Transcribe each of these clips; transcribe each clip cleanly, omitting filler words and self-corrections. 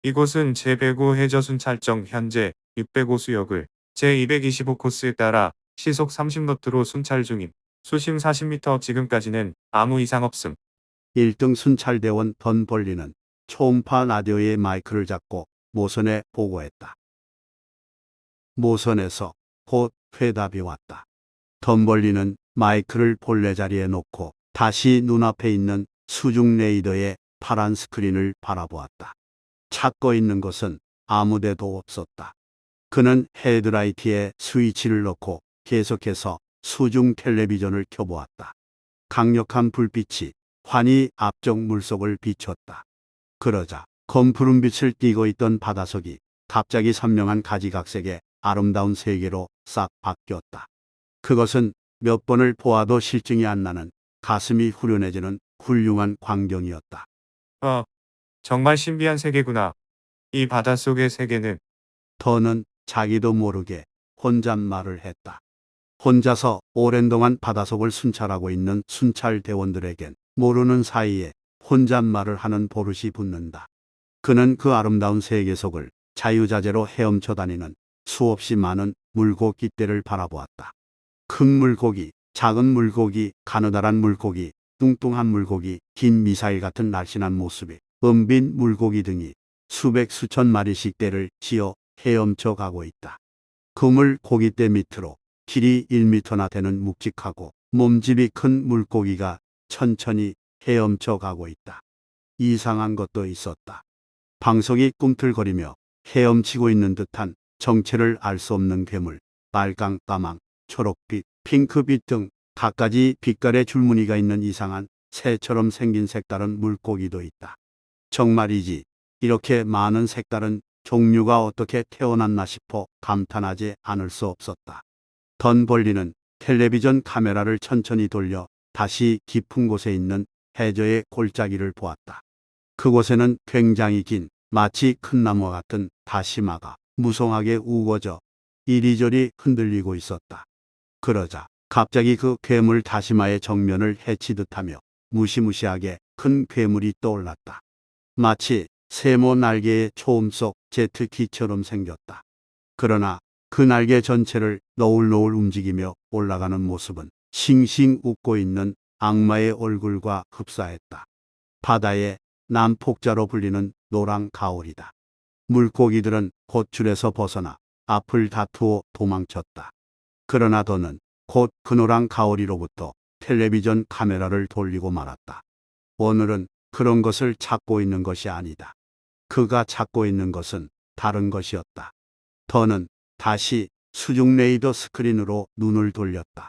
이곳은 제105 해저순찰정 현재 605수역을 제225코스에 따라 시속 30노트로 순찰 중임. 수심 40m 지금까지는 아무 이상 없음. 1등 순찰대원 던벌리는 초음파 라디오의 마이크를 잡고 모선에 보고했다. 모선에서 곧 회답이 왔다. 던벌리는 마이크를 본래 자리에 놓고 다시 눈앞에 있는 수중 레이더의 파란 스크린을 바라보았다. 찾고 있는 것은 아무데도 없었다. 그는 헤드라이트에 스위치를 넣고 계속해서 수중 텔레비전을 켜보았다. 강력한 불빛이 환히 앞쪽 물속을 비췄다. 그러자 검푸른 빛을 띠고 있던 바다석이 갑자기 선명한 가지각색의 아름다운 세계로 싹 바뀌었다. 그것은 몇 번을 보아도 실증이 안 나는 가슴이 후련해지는 훌륭한 광경이었다. 정말 신비한 세계구나. 이 바닷속의 세계는 더는 자기도 모르게 혼잣말을 했다. 혼자서 오랜 동안 바다속을 순찰하고 있는 순찰대원들에겐 모르는 사이에 혼잣말을 하는 버릇이 붙는다. 그는 그 아름다운 세계 속을 자유자재로 헤엄쳐 다니는 수없이 많은 물고기 떼를 바라보았다. 큰 물고기, 작은 물고기, 가느다란 물고기, 뚱뚱한 물고기, 긴 미사일 같은 날씬한 모습의 은빈 물고기 등이 수백 수천 마리씩 떼를 지어 헤엄쳐 가고 있다. 그물 고기떼 밑으로 길이 1m나 되는 묵직하고 몸집이 큰 물고기가 천천히 헤엄쳐 가고 있다. 이상한 것도 있었다. 방석이 꿈틀거리며 헤엄치고 있는 듯한 정체를 알 수 없는 괴물, 빨강, 까망, 초록빛, 핑크빛 등 갖가지 빛깔의 줄무늬가 있는 이상한 새처럼 생긴 색다른 물고기도 있다. 정말이지, 이렇게 많은 색다른 종류가 어떻게 태어났나 싶어 감탄하지 않을 수 없었다. 던벌리는 텔레비전 카메라를 천천히 돌려 다시 깊은 곳에 있는 해저의 골짜기를 보았다. 그곳에는 굉장히 긴 마치 큰 나무와 같은 다시마가 무성하게 우거져 이리저리 흔들리고 있었다. 그러자 갑자기 그 괴물 다시마의 정면을 헤치듯하며 무시무시하게 큰 괴물이 떠올랐다. 마치 세모 날개의 초음 속 제트기처럼 생겼다. 그러나 그 날개 전체를 너울너울 움직이며 올라가는 모습은 싱싱 웃고 있는 악마의 얼굴과 흡사했다. 바다의 난폭자로 불리는 노랑 가오리다. 물고기들은 곧 줄에서 벗어나 앞을 다투어 도망쳤다. 그러나 더는 곧 그 노랑 가오리로부터 텔레비전 카메라를 돌리고 말았다. 오늘은 그런 것을 찾고 있는 것이 아니다. 그가 찾고 있는 것은 다른 것이었다. 더는 다시 수중 레이더 스크린으로 눈을 돌렸다.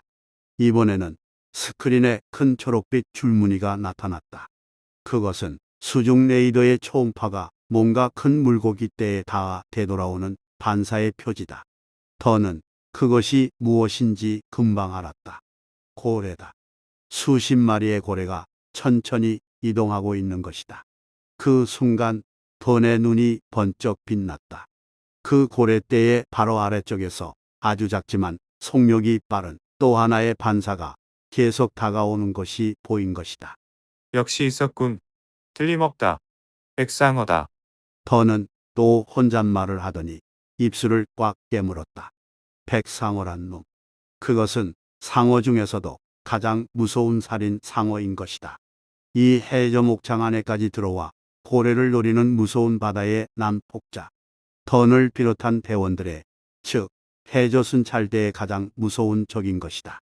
이번에는 스크린에 큰 초록빛 줄무늬가 나타났다. 그것은 수중 레이더의 초음파가 뭔가 큰 물고기 떼에 닿아 되돌아오는 반사의 표지다. 더는 그것이 무엇인지 금방 알았다. 고래다. 수십 마리의 고래가 천천히 이동하고 있는 것이다. 그 순간 던의 눈이 번쩍 빛났다. 그 고래떼의 바로 아래쪽에서 아주 작지만 속력이 빠른 또 하나의 반사가 계속 다가오는 것이 보인 것이다. 역시 있었군. 틀림없다. 백상어다. 더는 또 혼잣말을 하더니 입술을 꽉 깨물었다. 백상어란 놈. 그것은 상어 중에서도 가장 무서운 살인 상어인 것이다. 이 해저 목장 안에까지 들어와 고래를 노리는 무서운 바다의 난폭자. 던을 비롯한 대원들의, 즉 해저 순찰대의 가장 무서운 적인 것이다.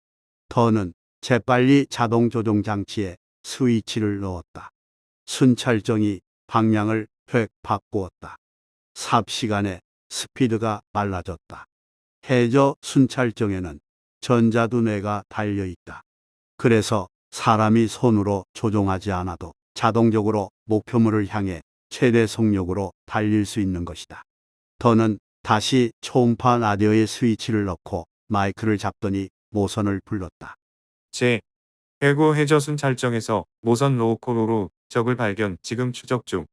던은 재빨리 자동 조종 장치에 스위치를 넣었다. 순찰정이 방향을 획 바꾸었다. 삽시간에 스피드가 빨라졌다. 해저 순찰정에는 전자두뇌가 달려있다. 그래서 사람이 손으로 조종하지 않아도 자동적으로 목표물을 향해 최대 속력으로 달릴 수 있는 것이다. 더는 다시 초음파 라디오에 스위치를 넣고 마이크를 잡더니 모선을 불렀다. 제105 해저순찰정에서 모선 로우코로로 적을 발견. 지금 추적 중.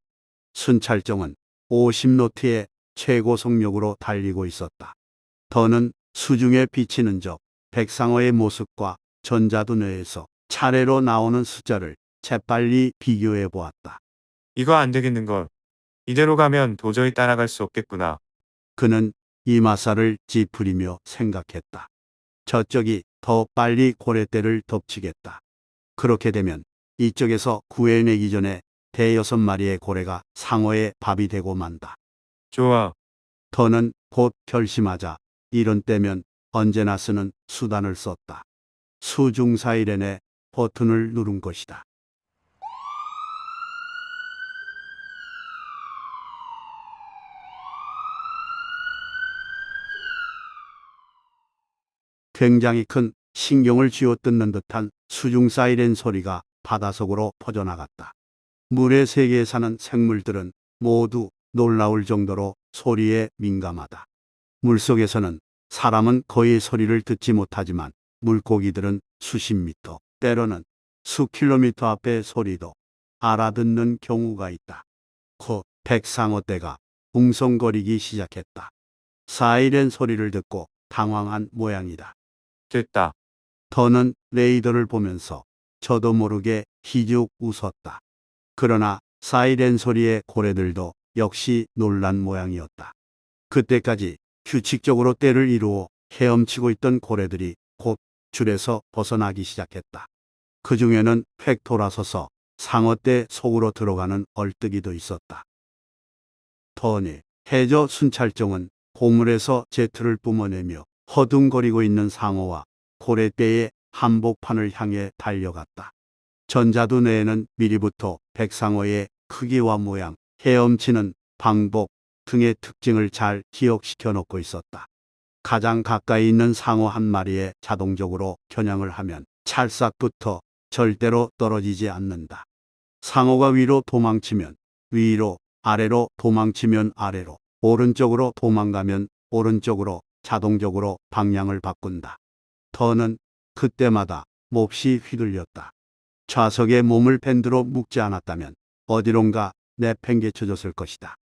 순찰정은 50노트의 최고 속력으로 달리고 있었다. 더는 수중에 비치는 적 백상어의 모습과 전자두뇌에서 차례로 나오는 숫자를 재빨리 비교해 보았다. 이거 안 되겠는걸. 이대로 가면 도저히 따라갈 수 없겠구나. 그는 이마살을 찌푸리며 생각했다. 저쪽이 더 빨리 고래떼를 덮치겠다. 그렇게 되면 이쪽에서 구해내기 전에 대여섯 마리의 고래가 상어의 밥이 되고 만다. 좋아. 더는 곧 결심하자 이런 때면 언제나 쓰는 수단을 썼다. 수중 사이렌의 버튼을 누른 것이다. 굉장히 큰 신경을 쥐어뜯는 듯한 수중 사이렌 소리가 바닷속으로 퍼져나갔다. 물의 세계에 사는 생물들은 모두 놀라울 정도로 소리에 민감하다. 물속에서는 사람은 거의 소리를 듣지 못하지만 물고기들은 수십 미터, 때로는 수 킬로미터 앞의 소리도 알아듣는 경우가 있다. 곧 백상어떼가 웅성거리기 시작했다. 사이렌 소리를 듣고 당황한 모양이다. 됐다. 더는 레이더를 보면서 저도 모르게 희죽 웃었다. 그러나 사이렌 소리의 고래들도 역시 놀란 모양이었다. 그때까지 규칙적으로 떼를 이루어 헤엄치고 있던 고래들이 곧 줄에서 벗어나기 시작했다. 그 중에는 획 돌아서서 상어떼 속으로 들어가는 얼뜨기도 있었다. 더니 해저 순찰정은 고물에서 제트를 뿜어내며 허둥거리고 있는 상어와 고래떼의 한복판을 향해 달려갔다. 전자두 내에는 미리부터 백상어의 크기와 모양, 헤엄치는 방법 등의 특징을 잘 기억시켜 놓고 있었다. 가장 가까이 있는 상어 한 마리에 자동적으로 겨냥을 하면 찰싹부터 절대로 떨어지지 않는다. 상어가 위로 도망치면 위로, 아래로 도망치면 아래로, 오른쪽으로 도망가면 오른쪽으로 자동적으로 방향을 바꾼다. 더는 그때마다 몹시 휘둘렸다. 좌석에 몸을 밴드로 묶지 않았다면 어디론가 내팽개쳐졌을 것이다.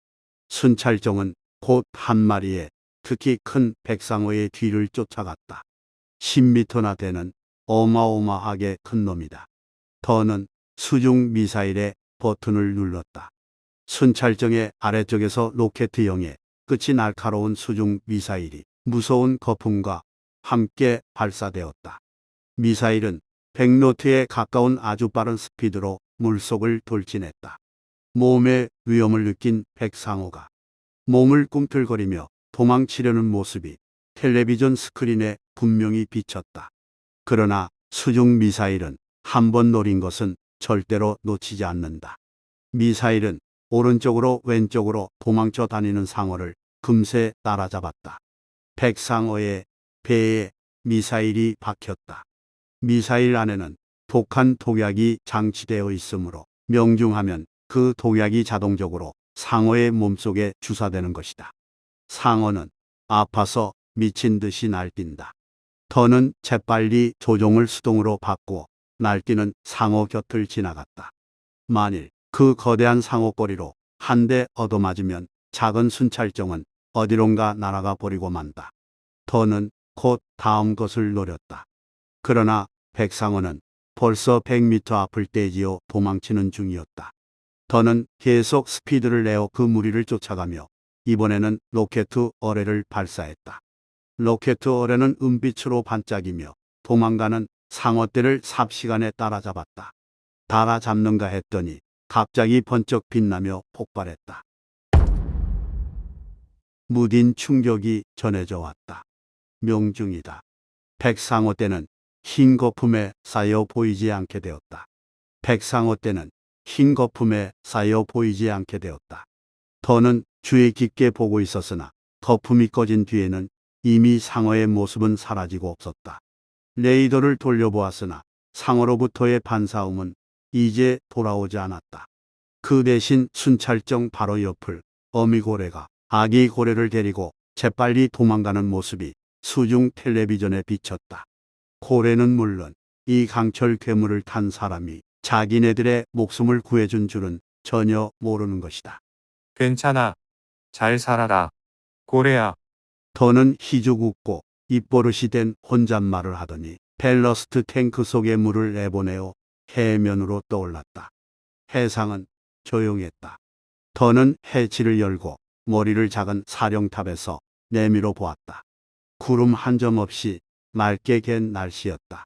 순찰정은 곧 한 마리의 특히 큰 백상어의 뒤를 쫓아갔다. 10미터나 되는 어마어마하게 큰 놈이다. 더는 수중 미사일의 버튼을 눌렀다. 순찰정의 아래쪽에서 로켓형의 끝이 날카로운 수중 미사일이 무서운 거품과 함께 발사되었다. 미사일은 100노트에 가까운 아주 빠른 스피드로 물속을 돌진했다. 몸의 위험을 느낀 백상어가 몸을 꿈틀거리며 도망치려는 모습이 텔레비전 스크린에 분명히 비쳤다. 그러나 수중 미사일은 한 번 노린 것은 절대로 놓치지 않는다. 미사일은 오른쪽으로 왼쪽으로 도망쳐 다니는 상어를 금세 따라잡았다. 백상어의 배에 미사일이 박혔다. 미사일 안에는 독한 독약이 장치되어 있으므로 명중하면 그 독약이 자동적으로 상어의 몸속에 주사되는 것이다. 상어는 아파서 미친 듯이 날뛴다. 더는 재빨리 조종을 수동으로 바꾸어 날뛰는 상어 곁을 지나갔다. 만일 그 거대한 상어 꼬리로 한 대 얻어맞으면 작은 순찰정은 어디론가 날아가 버리고 만다. 더는 곧 다음 것을 노렸다. 그러나 백상어는 벌써 100미터 앞을 떼지어 도망치는 중이었다. 더는 계속 스피드를 내어 그 무리를 쫓아가며 이번에는 로켓 어뢰를 발사했다. 로켓 어뢰는 은빛으로 반짝이며 도망가는 상어떼를 삽시간에 따라잡았다. 따라잡는가 했더니 갑자기 번쩍 빛나며 폭발했다. 무딘 충격이 전해져 왔다. 명중이다. 백상어떼는 흰 거품에 쌓여 보이지 않게 되었다. 백상어떼는 흰 거품에 쌓여 보이지 않게 되었다. 더는 주의 깊게 보고 있었으나 거품이 꺼진 뒤에는 이미 상어의 모습은 사라지고 없었다. 레이더를 돌려보았으나 상어로부터의 반사음은 이제 돌아오지 않았다. 그 대신 순찰정 바로 옆을 어미고래가 아기 고래를 데리고 재빨리 도망가는 모습이 수중 텔레비전에 비쳤다. 고래는 물론 이 강철 괴물을 탄 사람이 자기네들의 목숨을 구해준 줄은 전혀 모르는 것이다. 괜찮아. 잘 살아라. 고래야. 더는 희죽 웃고 입버릇이 된 혼잣말을 하더니 밸러스트 탱크 속의 물을 내보내어 해면으로 떠올랐다. 해상은 조용했다. 더는 해치를 열고 머리를 작은 사령탑에서 내밀어 보았다. 구름 한 점 없이 맑게 갠 날씨였다.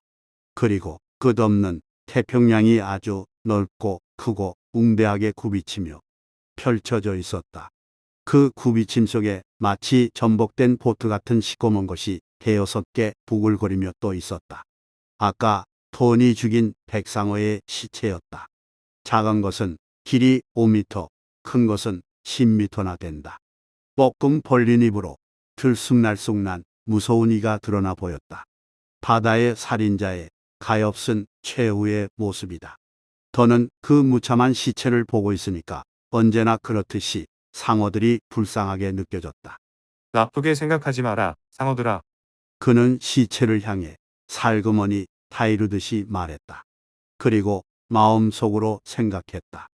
그리고 끝없는 태평양이 아주 넓고 크고 웅대하게 굽이치며 펼쳐져 있었다. 그 굽이침 속에 마치 전복된 보트 같은 시꺼먼 것이 대여섯 개 부글거리며 또 있었다. 아까 톤이 죽인 백상어의 시체였다. 작은 것은 길이 5미터, 큰 것은 10미터나 된다. 뻐끔 벌린 입으로 들쑥날쑥난 무서운 이가 드러나 보였다. 바다의 살인자의 가엾은 최후의 모습이다. 더는 그 무참한 시체를 보고 있으니까 언제나 그렇듯이 상어들이 불쌍하게 느껴졌다. 나쁘게 생각하지 마라, 상어들아. 그는 시체를 향해 살그머니 타이르듯이 말했다. 그리고 마음속으로 생각했다.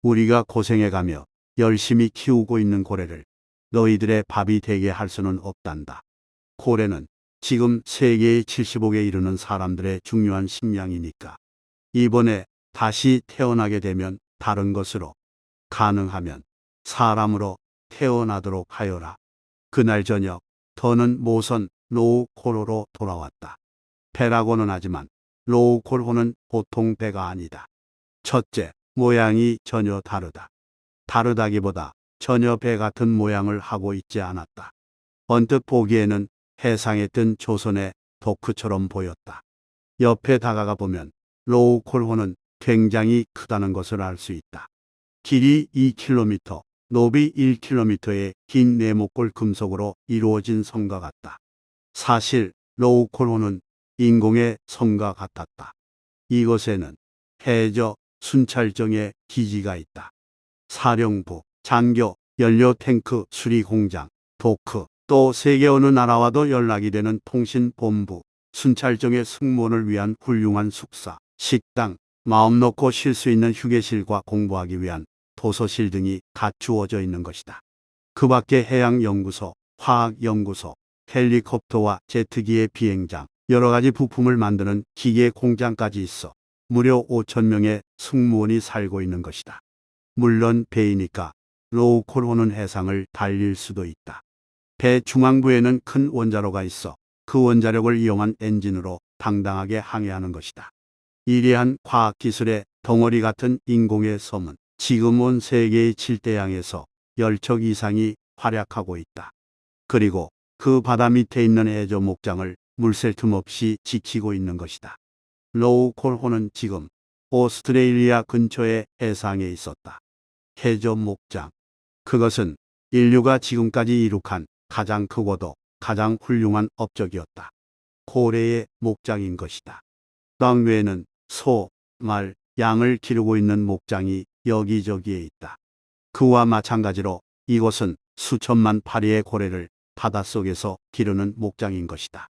우리가 고생해가며 열심히 키우고 있는 고래를 너희들의 밥이 되게 할 수는 없단다. 고래는 지금 세계의 75개 이르는 사람들의 중요한 식량이니까. 이번에 다시 태어나게 되면 다른 것으로, 가능하면 사람으로 태어나도록 하여라. 그날 저녁 더는 모선 로우콜호로 돌아왔다. 배라고는 하지만 로우콜호는 보통 배가 아니다. 첫째, 모양이 전혀 다르다. 다르다기보다 전혀 배 같은 모양을 하고 있지 않았다. 언뜻 보기에는 해상에 뜬 조선의 도크처럼 보였다. 옆에 다가가 보면 로우콜호는 굉장히 크다는 것을 알 수 있다. 길이 2km, 높이 1km의 긴 네모꼴 금속으로 이루어진 성과 같다. 사실 로우콜호는 인공의 성과 같았다. 이곳에는 해저 순찰정의 기지가 있다. 사령부, 장교, 연료 탱크, 수리 공장, 도크, 또 세계 어느 나라와도 연락이 되는 통신본부, 순찰정의 승무원을 위한 훌륭한 숙사, 식당, 마음 놓고 쉴 수 있는 휴게실과 공부하기 위한 도서실 등이 갖추어져 있는 것이다. 그 밖에 해양연구소, 화학연구소, 헬리콥터와 제트기의 비행장, 여러 가지 부품을 만드는 기계 공장까지 있어 무려 5,000명의 승무원이 살고 있는 것이다. 물론 배이니까 로우콜호는 해상을 달릴 수도 있다. 배 중앙부에는 큰 원자로가 있어 그 원자력을 이용한 엔진으로 당당하게 항해하는 것이다. 이러한 과학기술의 덩어리 같은 인공의 섬은 지금 온 세계의 7대양에서 10척 이상이 활약하고 있다. 그리고 그 바다 밑에 있는 해저 목장을 물샐 틈 없이 지키고 있는 것이다. 로우콜호는 지금 오스트레일리아 근처의 해상에 있었다. 해저 목장. 그것은 인류가 지금까지 이룩한 가장 크고도 가장 훌륭한 업적이었다. 고래의 목장인 것이다. 땅 외에는 소, 말, 양을 기르고 있는 목장이 여기저기에 있다. 그와 마찬가지로 이곳은 수천만 파리의 고래를 바닷속에서 기르는 목장인 것이다.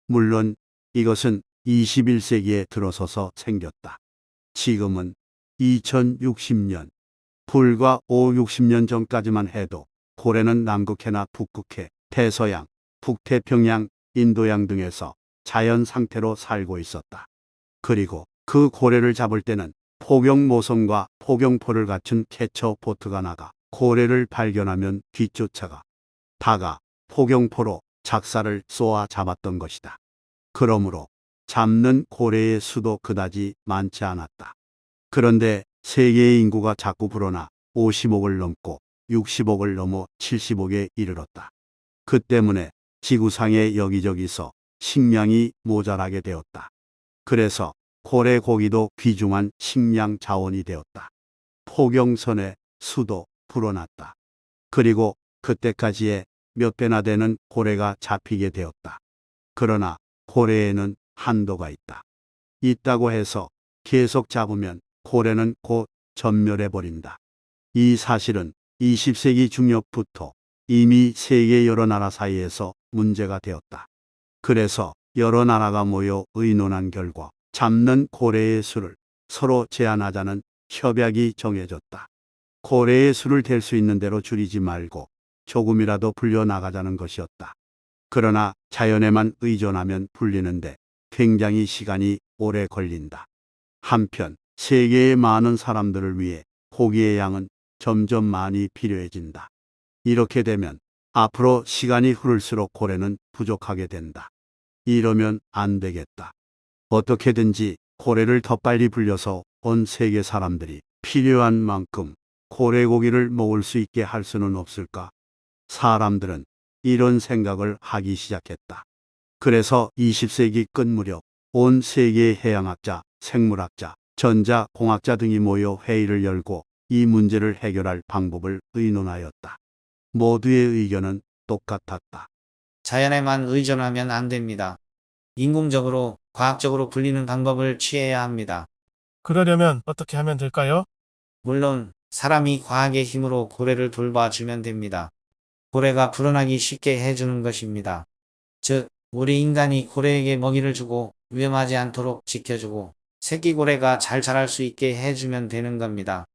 물론 이것은 21세기에 들어서서 생겼다. 지금은 2060년, 불과 60년 전까지만 해도 고래는 남극해나 북극해, 대서양, 북태평양, 인도양 등에서 자연 상태로 살고 있었다. 그리고 그 고래를 잡을 때는 포경모성과 포경포를 갖춘 캐쳐 보트가 나가 고래를 발견하면 뒤쫓아가 다가 포경포로 작사를 쏘아 잡았던 것이다. 그러므로 잡는 고래의 수도 그다지 많지 않았다. 그런데 세계의 인구가 자꾸 불어나 50억을 넘고 60억을 넘어 70억에 이르렀다. 그 때문에 지구상의 여기저기서 식량이 모자라게 되었다. 그래서 고래 고기도 귀중한 식량 자원이 되었다. 포경선의 수도 불어났다. 그리고 그때까지의 몇 배나 되는 고래가 잡히게 되었다. 그러나 고래에는 한도가 있다. 있다고 해서 계속 잡으면 고래는 곧 전멸해버린다. 이 사실은 20세기 중엽부터 이미 세계 여러 나라 사이에서 문제가 되었다. 그래서 여러 나라가 모여 의논한 결과 잡는 고래의 수를 서로 제한하자는 협약이 정해졌다. 고래의 수를 댈 수 있는 대로 줄이지 말고 조금이라도 불려나가자는 것이었다. 그러나 자연에만 의존하면 불리는데 굉장히 시간이 오래 걸린다. 한편 세계의 많은 사람들을 위해 고기의 양은 점점 많이 필요해진다. 이렇게 되면 앞으로 시간이 흐를수록 고래는 부족하게 된다. 이러면 안 되겠다. 어떻게든지 고래를 더 빨리 불려서 온 세계 사람들이 필요한 만큼 고래고기를 먹을 수 있게 할 수는 없을까? 사람들은 이런 생각을 하기 시작했다. 그래서 20세기 끝 무렵 온 세계의 해양학자, 생물학자, 전자공학자 등이 모여 회의를 열고 이 문제를 해결할 방법을 의논하였다. 모두의 의견은 똑같았다. 자연에만 의존하면 안 됩니다. 인공적으로, 과학적으로 불리는 방법을 취해야 합니다. 그러려면 어떻게 하면 될까요? 물론 사람이 과학의 힘으로 고래를 돌봐주면 됩니다. 고래가 불어나기 쉽게 해주는 것입니다. 즉, 우리 인간이 고래에게 먹이를 주고 위험하지 않도록 지켜주고 새끼 고래가 잘 자랄 수 있게 해주면 되는 겁니다.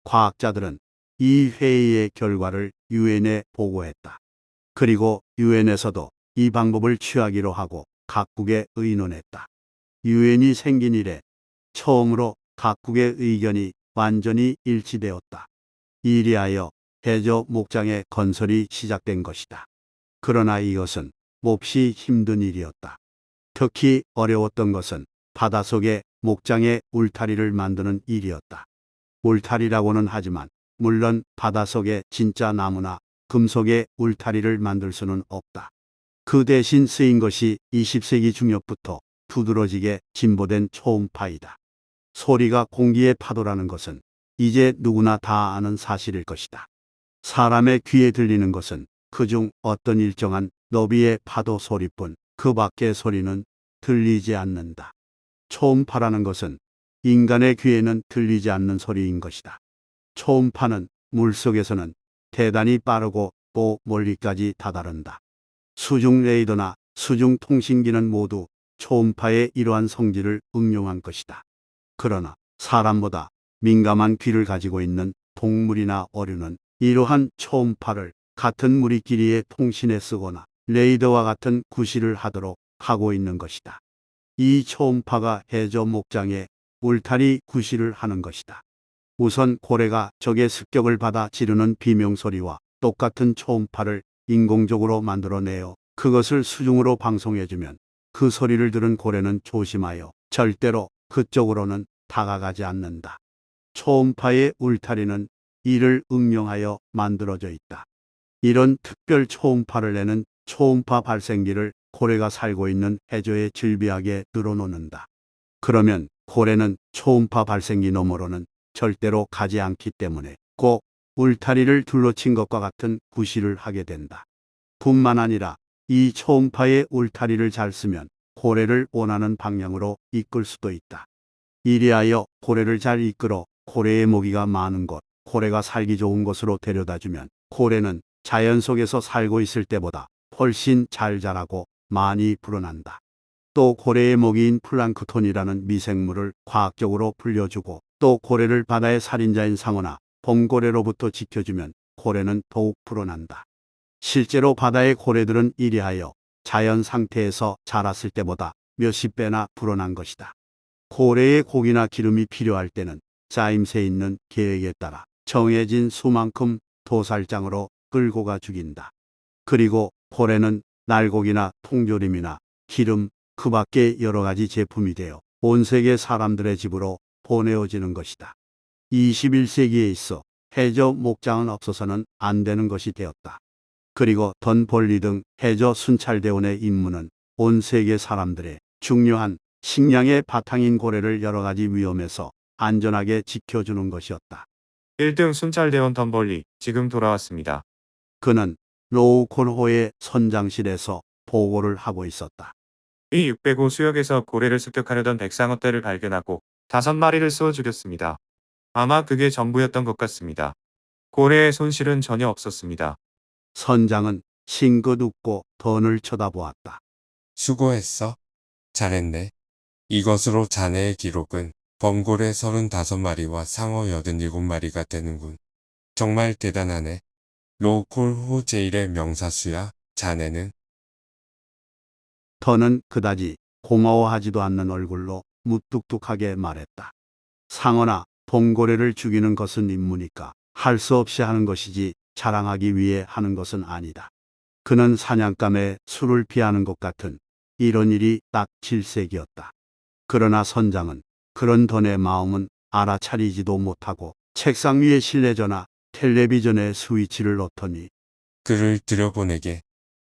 과학자들은 이 회의의 결과를 유엔에 보고했다. 그리고 유엔에서도 이 방법을 취하기로 하고 각국에 의논했다. 유엔이 생긴 이래 처음으로 각국의 의견이 완전히 일치되었다. 이리하여 해저 목장의 건설이 시작된 것이다. 그러나 이것은 몹시 힘든 일이었다. 특히 어려웠던 것은 바닷속에 목장의 울타리를 만드는 일이었다. 울타리라고는 하지만 물론 바닷속에 진짜 나무나 금속의 울타리를 만들 수는 없다. 그 대신 쓰인 것이 20세기 중엽부터 두드러지게 진보된 초음파이다. 소리가 공기의 파도라는 것은 이제 누구나 다 아는 사실일 것이다. 사람의 귀에 들리는 것은 그중 어떤 일정한 너비의 파도 소리뿐 그 밖의 소리는 들리지 않는다. 초음파라는 것은 인간의 귀에는 들리지 않는 소리인 것이다. 초음파는 물속에서는 대단히 빠르고 또 멀리까지 다다른다. 수중 레이더나 수중 통신기는 모두 초음파의 이러한 성질을 응용한 것이다. 그러나 사람보다 민감한 귀를 가지고 있는 동물이나 어류는 이러한 초음파를 같은 무리끼리의 통신에 쓰거나 레이더와 같은 구실을 하도록 하고 있는 것이다. 이 초음파가 해저 목장에 울타리 구실을 하는 것이다. 우선 고래가 적의 습격을 받아 지르는 비명소리와 똑같은 초음파를 인공적으로 만들어내어 그것을 수중으로 방송해주면 그 소리를 들은 고래는 조심하여 절대로 그쪽으로는 다가가지 않는다. 초음파의 울타리는 이를 응용하여 만들어져 있다. 이런 특별 초음파를 내는 초음파 발생기를 고래가 살고 있는 해저에 즐비하게 늘어놓는다. 그러면 고래는 초음파 발생기 너머로는 절대로 가지 않기 때문에 꼭 울타리를 둘러친 것과 같은 구실을 하게 된다. 뿐만 아니라 이 초음파의 울타리를 잘 쓰면 고래를 원하는 방향으로 이끌 수도 있다. 이리하여 고래를 잘 이끌어 고래의 먹이가 많은 곳, 고래가 살기 좋은 곳으로 데려다주면 고래는 자연 속에서 살고 있을 때보다 훨씬 잘 자라고 많이 불어난다. 또 고래의 먹이인 플랑크톤이라는 미생물을 과학적으로 불려주고 또 고래를 바다의 살인자인 상어나 범고래로부터 지켜주면 고래는 더욱 불어난다. 실제로 바다의 고래들은 이리하여 자연 상태에서 자랐을 때보다 몇십 배나 불어난 것이다. 고래의 고기나 기름이 필요할 때는 짜임새 있는 계획에 따라 정해진 수만큼 도살장으로 끌고 가 죽인다. 그리고 고래는 날고기나 통조림이나 기름, 그 밖에 여러 가지 제품이 되어 온 세계 사람들의 집으로 보내어지는 것이다. 21세기에 있어 해저 목장은 없어서는 안 되는 것이 되었다. 그리고 던볼리 등 해저 순찰대원의 임무는 온 세계 사람들의 중요한 식량의 바탕인 고래를 여러 가지 위험에서 안전하게 지켜주는 것이었다. 1등 순찰대원 덤벌리, 지금 돌아왔습니다. 그는 로우콜호의 선장실에서 보고를 하고 있었다. 이 605 수역에서 고래를 습격하려던 백상어 떼를 발견하고 5마리를 쏘아 죽였습니다. 아마 그게 전부였던 것 같습니다. 고래의 손실은 전혀 없었습니다. 선장은 싱긋 웃고 던을 쳐다보았다. 수고했어. 잘했네. 이것으로 자네의 기록은 범고래 35마리와 상어 87마리가 되는군. 정말 대단하네. 로콜 호 제일의 명사수야, 자네는. 던은 그다지 고마워하지도 않는 얼굴로 무뚝뚝하게 말했다. 상어나 범고래를 죽이는 것은 임무니까 할 수 없이 하는 것이지 자랑하기 위해 하는 것은 아니다. 그는 사냥감에 술을 피하는 것 같은 이런 일이 딱 질색이었다. 그러나 선장은 그런 던의 마음은 알아차리지도 못하고 책상 위에 실내전화, 텔레비전에 스위치를 넣더니 글을 들여보내게.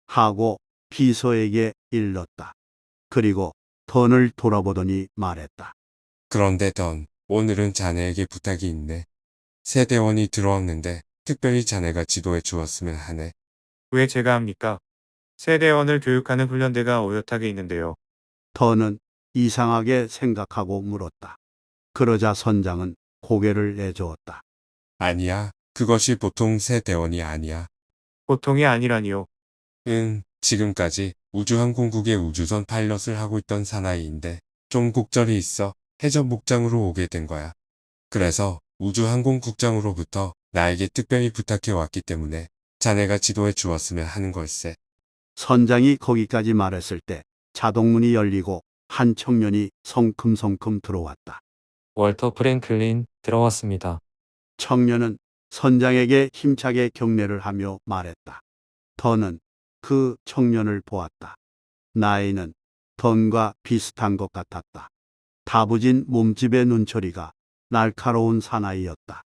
하고 비서에게 일렀다. 그리고 던을 돌아보더니 말했다. 그런데 던, 오늘은 자네에게 부탁이 있네. 새 대원이 들어왔는데 특별히 자네가 지도해 주었으면 하네. 왜 제가 합니까? 세대원을 교육하는 훈련대가 오젓하게 있는데요. 던은 이상하게 생각하고 물었다. 그러자 선장은 고개를 내저었다. 아니야, 그것이 보통 새 대원이 아니야. 보통이 아니라니요. 지금까지 우주항공국의 우주선 파일럿을 하고 있던 사나이인데 좀 곡절이 있어 해전목장으로 오게 된 거야. 그래서 우주항공국장으로부터 나에게 특별히 부탁해 왔기 때문에 자네가 지도해 주었으면 하는 걸세. 선장이 거기까지 말했을 때 자동문이 열리고 한 청년이 성큼성큼 들어왔다. 월터 프랭클린 들어왔습니다. 청년은 선장에게 힘차게 경례를 하며 말했다. 던은 그 청년을 보았다. 나이는 던과 비슷한 것 같았다. 다부진 몸집의 눈초리가 날카로운 사나이였다.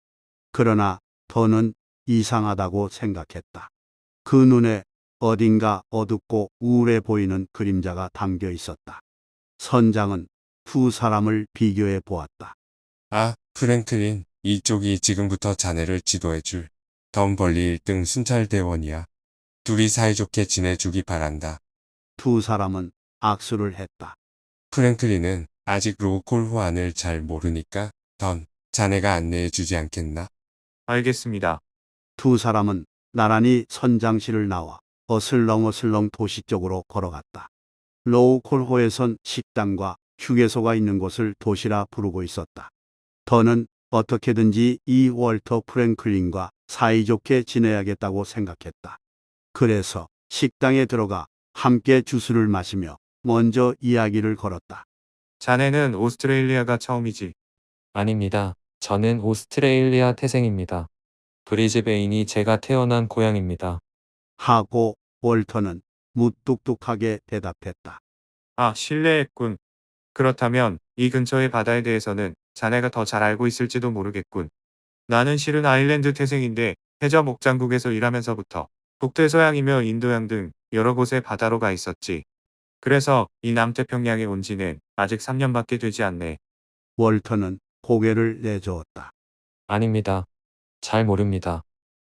그러나 던은 이상하다고 생각했다. 그 눈에 어딘가 어둡고 우울해 보이는 그림자가 담겨 있었다. 선장은 두 사람을 비교해 보았다. 아, 프랭클린, 이쪽이 지금부터 자네를 지도해 줄 덤벌리 1등 순찰대원이야. 둘이 사이좋게 지내주기 바란다. 두 사람은 악수를 했다. 프랭클린은 아직 로우콜 호환을 잘 모르니까 던, 자네가 안내해 주지 않겠나? 알겠습니다. 두 사람은 나란히 선장실을 나와 어슬렁어슬렁 도시 쪽으로 걸어갔다. 로우콜호에선 식당과 휴게소가 있는 곳을 도시라 부르고 있었다. 더는 어떻게든지 이 월터 프랭클린과 사이좋게 지내야겠다고 생각했다. 그래서 식당에 들어가 함께 주스를 마시며 먼저 이야기를 걸었다. 자네는 오스트레일리아가 처음이지. 아닙니다. 저는 오스트레일리아 태생입니다. 브리즈베인이 제가 태어난 고향입니다. 하고 월터는 무뚝뚝하게 대답했다. 아, 실례했군. 그렇다면 이 근처의 바다에 대해서는 자네가 더 잘 알고 있을지도 모르겠군. 나는 실은 아일랜드 태생인데 해저 목장국에서 일하면서부터 북대서양이며 인도양 등 여러 곳에 바다로 가 있었지. 그래서 이 남태평양에 온 지는 아직 3년밖에 되지 않네. 월터는 고개를 내저었다. 아닙니다. 잘 모릅니다.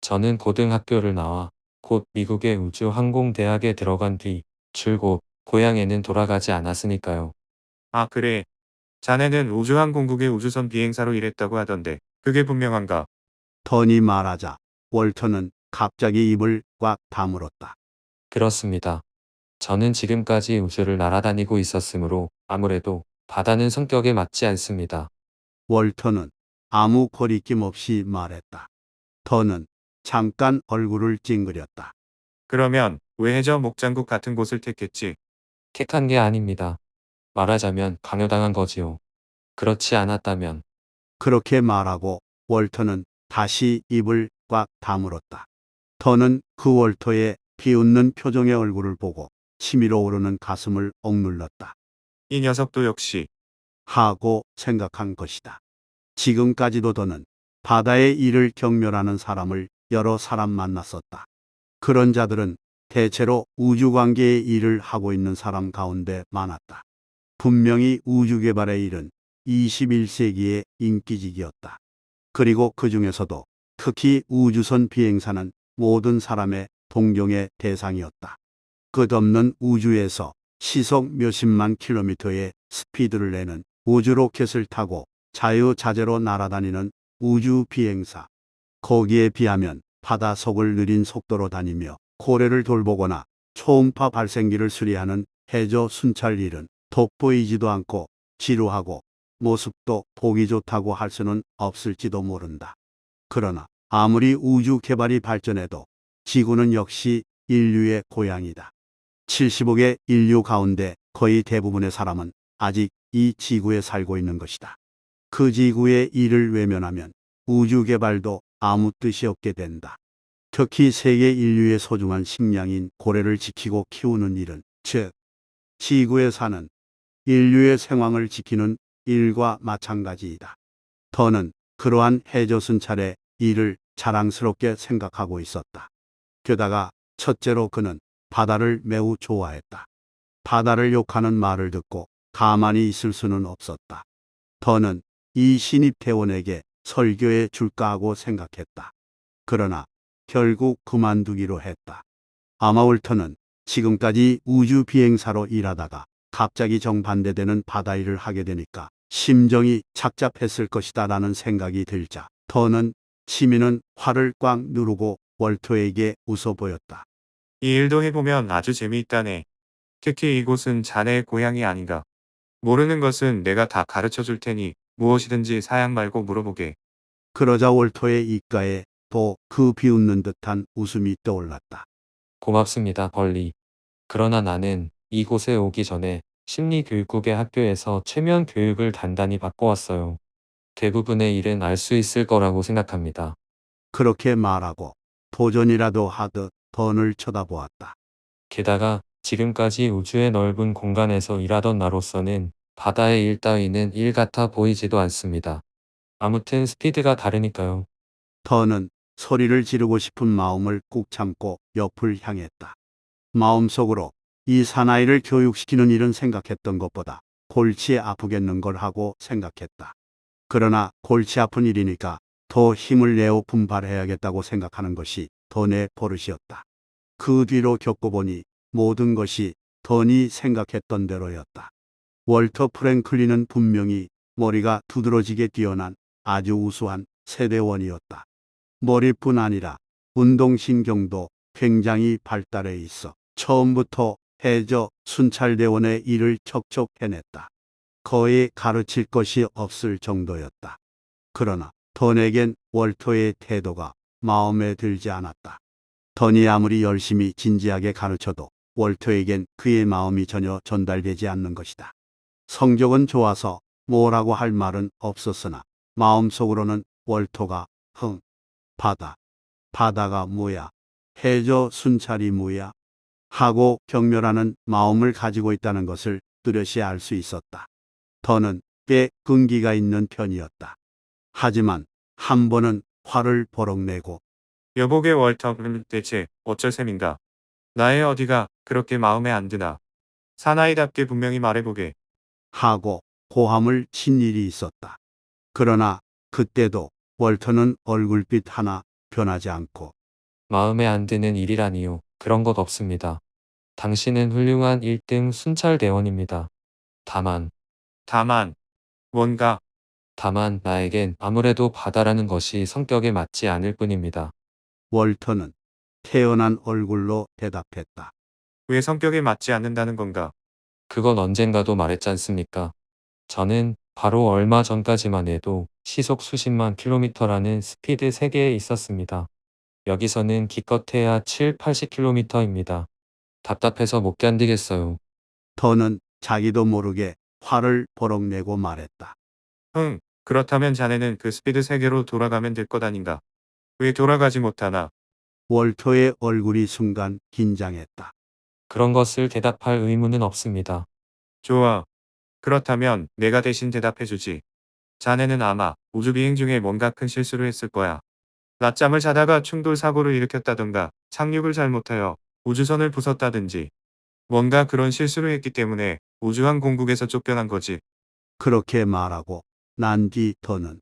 저는 고등학교를 나와 곧 미국의 우주항공대학에 들어간 뒤 줄곧 고향에는 돌아가지 않았으니까요. 아, 그래. 자네는 우주항공국의 우주선 비행사로 일했다고 하던데 그게 분명한가? 던이 말하자 월터는 갑자기 입을 꽉 다물었다. 그렇습니다. 저는 지금까지 우주를 날아다니고 있었으므로 아무래도 바다는 성격에 맞지 않습니다. 월터는 아무 거리낌 없이 말했다. 던은 잠깐 얼굴을 찡그렸다. 그러면 왜 해저 목장국 같은 곳을 택했지? 택한 게 아닙니다. 말하자면 강요당한 거지요. 그렇지 않았다면 그렇게 말하고 월터는 다시 입을 꽉 다물었다. 던은 그 월터의 비웃는 표정의 얼굴을 보고 치밀어 오르는 가슴을 억눌렀다. 이 녀석도 역시 하고 생각한 것이다. 지금까지도 던은 바다의 일을 경멸하는 사람을 여러 사람 만났었다. 그런 자들은 대체로 우주관계의 일을 하고 있는 사람 가운데 많았다. 분명히 우주개발의 일은 21세기의 인기직이었다. 그리고 그 중에서도 특히 우주선 비행사는 모든 사람의 동경의 대상이었다. 끝없는 우주에서 시속 몇십만 킬로미터의 스피드를 내는 우주 로켓을 타고 자유자재로 날아다니는 우주 비행사. 거기에 비하면 바다속을 느린 속도로 다니며 고래를 돌보거나 초음파 발생기를 수리하는 해저 순찰 일은 돋보이지도 않고 지루하고 모습도 보기 좋다고 할 수는 없을지도 모른다. 그러나 아무리 우주 개발이 발전해도 지구는 역시 인류의 고향이다. 70억의 인류 가운데 거의 대부분의 사람은 아직 이 지구에 살고 있는 것이다. 그 지구의 일을 외면하면 우주 개발도 아무 뜻이 없게 된다. 특히 세계 인류의 소중한 식량인 고래를 지키고 키우는 일은, 즉 지구에 사는 인류의 생황을 지키는 일과 마찬가지이다. 더는 그러한 해저 순찰의 일을 자랑스럽게 생각하고 있었다. 게다가 첫째로 그는 바다를 매우 좋아했다. 바다를 욕하는 말을 듣고 가만히 있을 수는 없었다. 더는 이 신입 대원에게 설교해 줄까 하고 생각했다. 그러나 결국 그만두기로 했다. 아마 월터는 지금까지 우주 비행사로 일하다가 갑자기 정반대되는 바다 일을 하게 되니까 심정이 착잡했을 것이다 라는 생각이 들자 더는 치미는 화를 꽉 누르고 월터에게 웃어 보였다. 이 일도 해보면 아주 재미있다네. 특히 이곳은 자네의 고향이 아닌가. 모르는 것은 내가 다 가르쳐 줄 테니 무엇이든지 사양 말고 물어보게. 그러자 월터의 입가에 또 그 비웃는 듯한 웃음이 떠올랐다. 고맙습니다, 벌리. 그러나 나는 이곳에 오기 전에 심리교육국의 학교에서 최면 교육을 단단히 받고 왔어요. 대부분의 일은 알 수 있을 거라고 생각합니다. 그렇게 말하고 도전이라도 하듯 던을 쳐다보았다. 게다가 지금까지 우주의 넓은 공간에서 일하던 나로서는 바다의 일 따위는 일 같아 보이지도 않습니다. 아무튼 스피드가 다르니까요. 더는 소리를 지르고 싶은 마음을 꾹 참고 옆을 향했다. 마음속으로 이 사나이를 교육시키는 일은 생각했던 것보다 골치 아프겠는 걸 하고 생각했다. 그러나 골치 아픈 일이니까 더 힘을 내어 분발해야겠다고 생각하는 것이 던의 버릇이었다. 그 뒤로 겪어보니 모든 것이 던이 생각했던 대로였다. 월터 프랭클린은 분명히 머리가 두드러지게 뛰어난 아주 우수한 세대원이었다. 머리뿐 아니라 운동신경도 굉장히 발달해 있어 처음부터 해저 순찰대원의 일을 척척 해냈다. 거의 가르칠 것이 없을 정도였다. 그러나 던에겐 월터의 태도가 마음에 들지 않았다. 던이 아무리 열심히 진지하게 가르쳐도 월터에겐 그의 마음이 전혀 전달되지 않는 것이다. 성적은 좋아서 뭐라고 할 말은 없었으나 마음속으로는 월터가 바다가 뭐야? 해저 순찰이 뭐야? 하고 경멸하는 마음을 가지고 있다는 것을 뚜렷이 알 수 있었다. 더는 꽤 끈기가 있는 편이었다. 하지만 한 번은 화를 버럭 내고 여보게 월터, 대체 어쩔 셈인가. 나의 어디가 그렇게 마음에 안 드나. 사나이답게 분명히 말해보게. 하고 고함을 친 일이 있었다. 그러나 그때도 월터는 얼굴빛 하나 변하지 않고 마음에 안 드는 일이라니요. 그런 것 없습니다. 당신은 훌륭한 1등 순찰대원입니다. 다만 뭔가. 나에겐 아무래도 바다라는 것이 성격에 맞지 않을 뿐입니다. 월터는 태연한 얼굴로 대답했다. 왜 성격에 맞지 않는다는 건가. 그건 언젠가도 말했지 않습니까? 저는 바로 얼마 전까지만 해도 시속 수십만 킬로미터라는 스피드 세계에 있었습니다. 여기서는 기껏해야 7, 80km입니다. 답답해서 못 견디겠어요. 더는 자기도 모르게 화를 버럭 내고 말했다. 그렇다면 자네는 그 스피드 세계로 돌아가면 될 것 아닌가. 왜 돌아가지 못하나. 월터의 얼굴이 순간 긴장했다. 그런 것을 대답할 의무는 없습니다. 좋아. 그렇다면 내가 대신 대답해주지. 자네는 아마 우주비행 중에 뭔가 큰 실수를 했을 거야. 낮잠을 자다가 충돌 사고를 일으켰다던가 착륙을 잘못하여 우주선을 부쉈다든지 뭔가 그런 실수를 했기 때문에 우주항공국에서 쫓겨난 거지. 그렇게 말하고 난 뒤 더는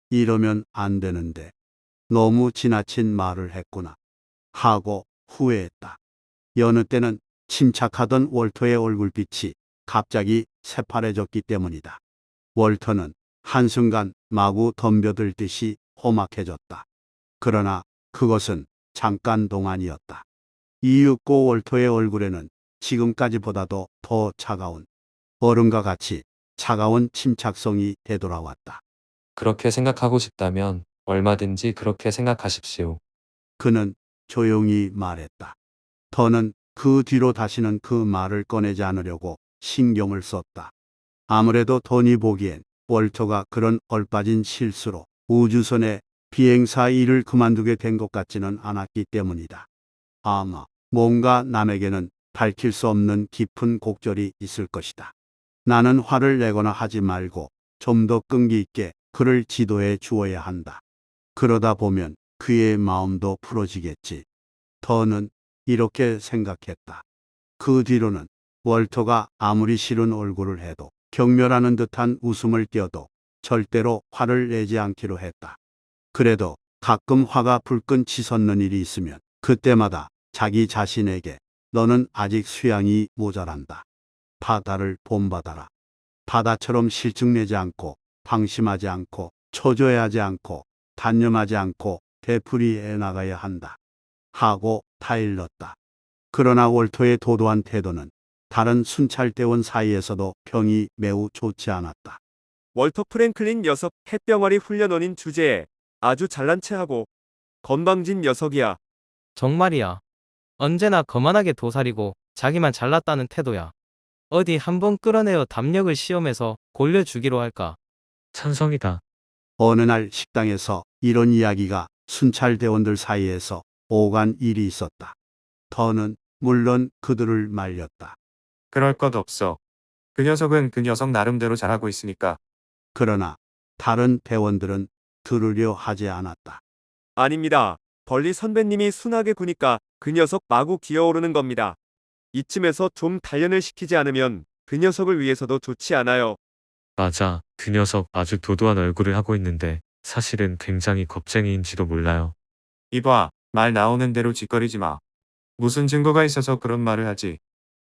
이러면 안 되는데 너무 지나친 말을 했구나 하고 후회했다. 여느 때는 침착하던 월터의 얼굴빛이 갑자기 새파래졌기 때문이다. 월터는 한순간 마구 덤벼들듯이 험악해졌다. 그러나 그것은 잠깐 동안이었다. 이윽고 월터의 얼굴에는 지금까지보다도 더 차가운 얼음과 같이 차가운 침착성이 되돌아왔다. 그렇게 생각하고 싶다면 얼마든지 그렇게 생각하십시오. 그는 조용히 말했다. 더는 그 뒤로 다시는 그 말을 꺼내지 않으려고 신경을 썼다. 아무래도 더니 보기엔 월터가 그런 얼빠진 실수로 우주선에 비행사 일을 그만두게 된 것 같지는 않았기 때문이다. 아마 뭔가 남에게는 밝힐 수 없는 깊은 곡절이 있을 것이다. 나는 화를 내거나 하지 말고 좀 더 끈기 있게 그를 지도해 주어야 한다. 그러다 보면 그의 마음도 풀어지겠지. 더는 이렇게 생각했다. 그 뒤로는 월터가 아무리 싫은 얼굴을 해도 경멸하는 듯한 웃음을 띄어도 절대로 화를 내지 않기로 했다. 그래도 가끔 화가 불끈 치솟는 일이 있으면 그때마다 자기 자신에게 너는 아직 수양이 모자란다. 바다를 본받아라. 바다처럼 실증내지 않고 방심하지 않고 초조해하지 않고 단념하지 않고 되풀이해 나가야 한다. 하고 타일렀다. 그러나 월터의 도도한 태도는 다른 순찰대원 사이에서도 평이 매우 좋지 않았다. 월터 프랭클린 녀석 햇병아리 훈련원인 주제에 아주 잘난 체하고 건방진 녀석이야. 정말이야. 언제나 거만하게 도사리고 자기만 잘났다는 태도야. 어디 한번 끌어내어 담력을 시험해서 골려주기로 할까? 찬성이다. 어느 날 식당에서 이런 이야기가 순찰대원들 사이에서 오간 일이 있었다. 더는 물론 그들을 말렸다. 그럴 것 없어. 그 녀석은 그 녀석 나름대로 잘하고 있으니까. 그러나 다른 대원들은 들으려 하지 않았다. 아닙니다. 벌리 선배님이 순하게 구니까 그 녀석 마구 기어오르는 겁니다. 이쯤에서 좀 단련을 시키지 않으면 그 녀석을 위해서도 좋지 않아요. 맞아. 그 녀석 아주 도도한 얼굴을 하고 있는데 사실은 굉장히 겁쟁이인지도 몰라요. 이봐, 말 나오는 대로 짓거리지 마. 무슨 증거가 있어서 그런 말을 하지.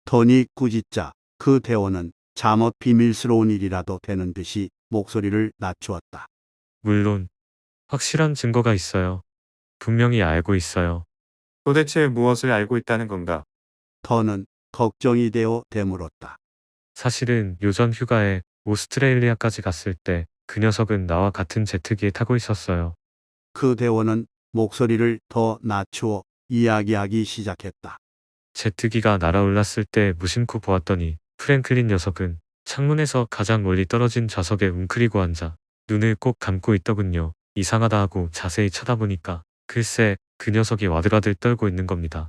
더니 꾸짖자 그 대원은 잠옷 비밀스러운 일이라도 되는 듯이 목소리를 낮추었다. 물론 확실한 증거가 있어요. 분명히 알고 있어요. 도대체 무엇을 알고 있다는 건가? 더는 걱정이 되어 되물었다. 사실은 요전 휴가에 오스트레일리아까지 갔을 때 그 녀석은 나와 같은 제트기에 타고 있었어요. 그 대원은 목소리를 더 낮추어 이야기하기 시작했다. 제트기가 날아올랐을 때 무심코 보았더니 프랭클린 녀석은 창문에서 가장 멀리 떨어진 좌석에 웅크리고 앉아 눈을 꼭 감고 있더군요. 이상하다 하고 자세히 쳐다보니까 글쎄 그 녀석이 와들와들 떨고 있는 겁니다.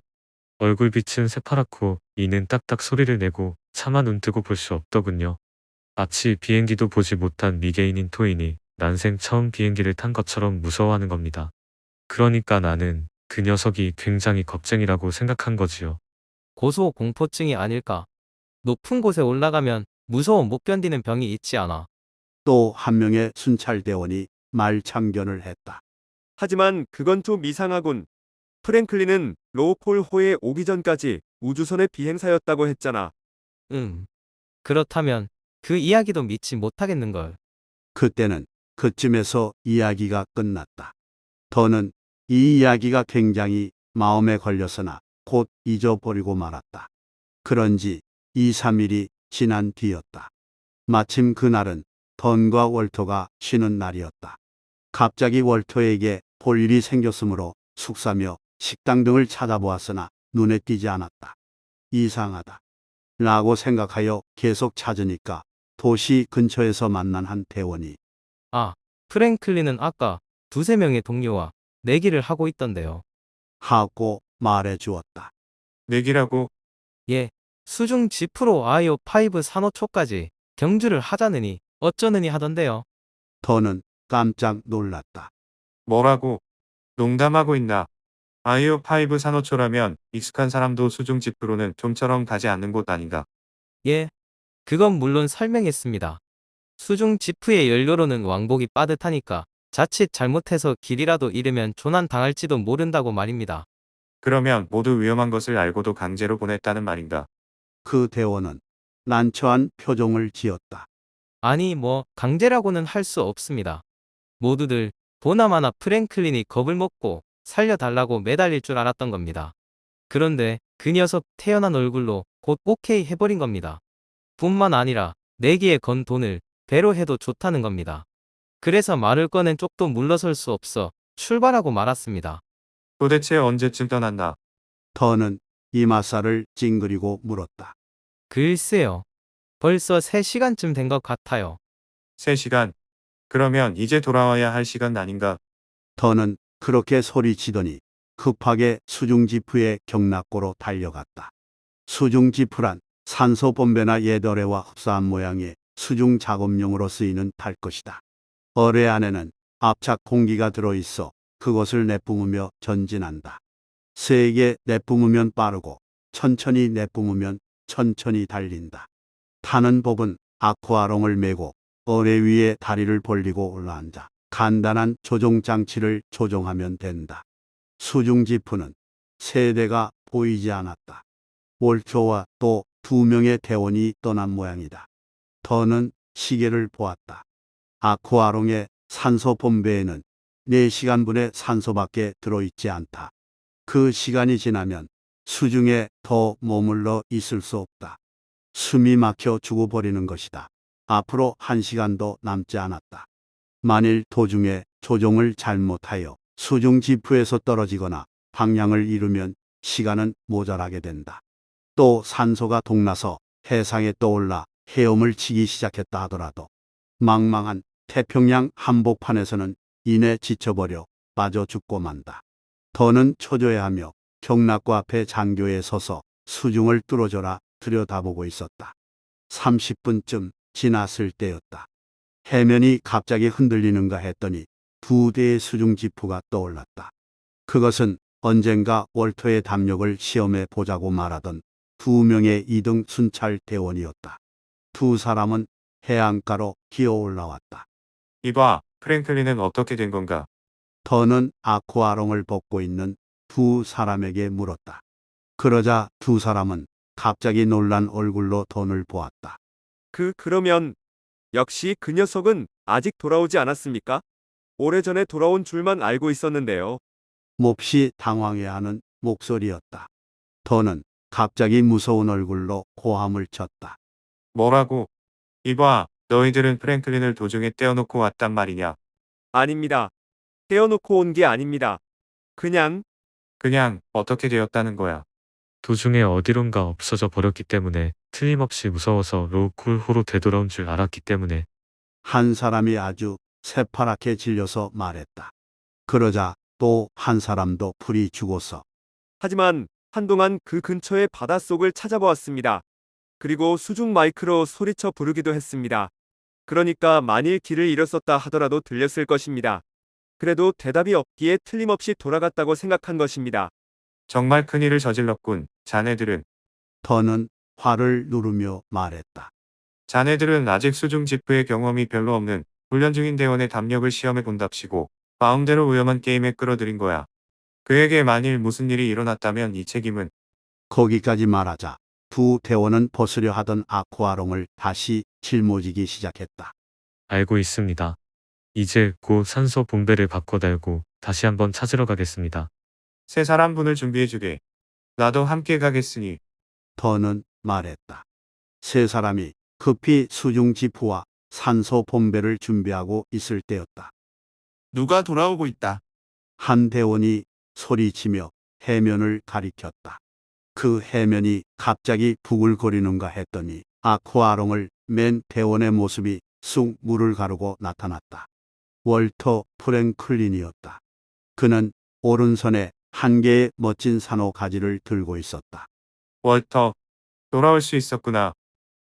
얼굴빛은 새파랗고 이는 딱딱 소리를 내고 차마 눈 뜨고 볼 수 없더군요. 마치 비행기도 보지 못한 미개인인 토인이 난생 처음 비행기를 탄 것처럼 무서워하는 겁니다. 그러니까 나는 그 녀석이 굉장히 겁쟁이라고 생각한 거지요. 고소 공포증이 아닐까? 높은 곳에 올라가면 무서워 못 견디는 병이 있지 않아. 또 한 명의 순찰대원이 말참견을 했다. 하지만 그건 좀 이상하군. 프랭클린은 로우폴호에 오기 전까지 우주선의 비행사였다고 했잖아. 그렇다면 그 이야기도 믿지 못하겠는걸. 그때는 그쯤에서 이야기가 끝났다. 더는 이 이야기가 굉장히 마음에 걸렸으나 곧 잊어버리고 말았다. 그런지 2, 3일이 지난 뒤였다. 마침 그날은 던과 월터가 쉬는 날이었다. 갑자기 월터에게 볼 일이 생겼으므로 숙사며 식당 등을 찾아보았으나 눈에 띄지 않았다. 이상하다. 라고 생각하여 계속 찾으니까 도시 근처에서 만난 한 대원이 아, 프랭클린은 아까 두세 명의 동료와 내기를 하고 있던데요. 하고 말해 주었다. 내기라고? 예, 수중 지프로 아이오 5 산호초까지 경주를 하자느니 어쩌느니 하던데요. 더는 깜짝 놀랐다. 뭐라고? 농담하고 있나? 아이오5 산호초라면 익숙한 사람도 수중 지프로는 좀처럼 가지 않는 곳 아닌가? 예, 그건 물론 설명했습니다. 수중 지프의 연료로는 왕복이 빠듯하니까 자칫 잘못해서 길이라도 잃으면 조난 당할지도 모른다고 말입니다. 그러면 모두 위험한 것을 알고도 강제로 보냈다는 말인가? 그 대원은 난처한 표정을 지었다. 아니 뭐 강제라고는 할 수 없습니다. 모두들 보나마나 프랭클린이 겁을 먹고 살려달라고 매달릴 줄 알았던 겁니다. 그런데 그 녀석 태연한 얼굴로 곧 오케이 해버린 겁니다. 뿐만 아니라 내기에 건 돈을 배로 해도 좋다는 겁니다. 그래서 말을 꺼낸 쪽도 물러설 수 없어 출발하고 말았습니다. 도대체 언제쯤 떠났나? 더는 이마살을 찡그리고 물었다. 글쎄요. 벌써 3시간쯤 된 것 같아요. 3시간. 그러면 이제 돌아와야 할 시간 아닌가? 더는 그렇게 소리치더니 급하게 수중지프의 경락고로 달려갔다. 수중지프란 산소범배나 예더래와 흡사한 모양의 수중 작업용으로 쓰이는 탈 것이다. 어뢰 안에는 압착 공기가 들어있어 그것을 내뿜으며 전진한다. 세게 내뿜으면 빠르고 천천히 내뿜으면 천천히 달린다. 타는 법은 아쿠아롱을 메고 어뢰 위에 다리를 벌리고 올라앉아 간단한 조종 장치를 조종하면 된다. 수중지프는 세대가 보이지 않았다. 월초와 또 2명의 대원이 떠난 모양이다. 더는 시계를 보았다. 아쿠아롱의 산소 봄배에는 4시간분의 산소밖에 들어있지 않다. 그 시간이 지나면 수중에 더 머물러 있을 수 없다. 숨이 막혀 죽어버리는 것이다. 앞으로 1시간도 남지 않았다. 만일 도중에 조종을 잘못하여 수중 지프에서 떨어지거나 방향을 잃으면 시간은 모자라게 된다. 또 산소가 동나서 해상에 떠올라 헤엄을 치기 시작했다 하더라도 망망한 태평양 한복판에서는 이내 지쳐버려 빠져 죽고 만다. 더는 초조해하며 경락고 앞에 장교에 서서 수중을 뚫어져라 들여다보고 있었다. 30분쯤 지났을 때였다. 해면이 갑자기 흔들리는가 했더니 2대의 수중 지프가 떠올랐다. 그것은 언젠가 월터의 담력을 시험해 보자고 말하던 2명의 2등 순찰 대원이었다. 2 사람은 해안가로 기어 올라왔다. 이봐, 프랭클린은 어떻게 된 건가? 더는 아쿠아롱을 벗고 있는 2 사람에게 물었다. 그러자 2 사람은 갑자기 놀란 얼굴로 더를 보았다. 그러면 역시 그 녀석은 아직 돌아오지 않았습니까? 오래전에 돌아온 줄만 알고 있었는데요. 몹시 당황해하는 목소리였다. 더는 갑자기 무서운 얼굴로 고함을 쳤다. 뭐라고? 이봐, 너희들은 프랭클린을 도중에 떼어놓고 왔단 말이냐? 아닙니다. 떼어놓고 온 게 아닙니다. 그냥 어떻게 되었다는 거야? 도중에 어디론가 없어져 버렸기 때문에 틀림없이 무서워서 로우쿨호로 되돌아온 줄 알았기 때문에 한 사람이 아주 새파랗게 질려서 말했다. 그러자 또 한 사람도 풀이 죽어서 하지만 한동안 그 근처의 바닷속을 찾아보았습니다. 그리고 수중 마이크로 소리쳐 부르기도 했습니다. 그러니까 만일 길을 잃었었다 하더라도 들렸을 것입니다. 그래도 대답이 없기에 틀림없이 돌아갔다고 생각한 것입니다. 정말 큰일을 저질렀군. 자네들은. 더는 화를 누르며 말했다. 자네들은 아직 수중 지프의 경험이 별로 없는 훈련 중인 대원의 담력을 시험해 본답시고 마음대로 위험한 게임에 끌어들인 거야. 그에게 만일 무슨 일이 일어났다면 이 책임은 거기까지 말하자 2 대원은 벗으려 하던 아쿠아롱을 다시 짊어지기 시작했다. 알고 있습니다. 이제 곧 산소 분배를 바꿔 달고 다시 한번 찾으러 가겠습니다. 3 사람분을 준비해주게. 나도 함께 가겠으니. 더는 말했다. 3 사람이 급히 수중 지프와 산소 봄배를 준비하고 있을 때였다. 누가 돌아오고 있다. 한 대원이 소리치며 해면을 가리켰다. 그 해면이 갑자기 부글거리는가 했더니 아쿠아롱을 맨 대원의 모습이 쑥 물을 가르고 나타났다. 월터 프랭클린이었다. 그는 오른손에 한 개의 멋진 산호 가지를 들고 있었다. 월터, 돌아올 수 있었구나.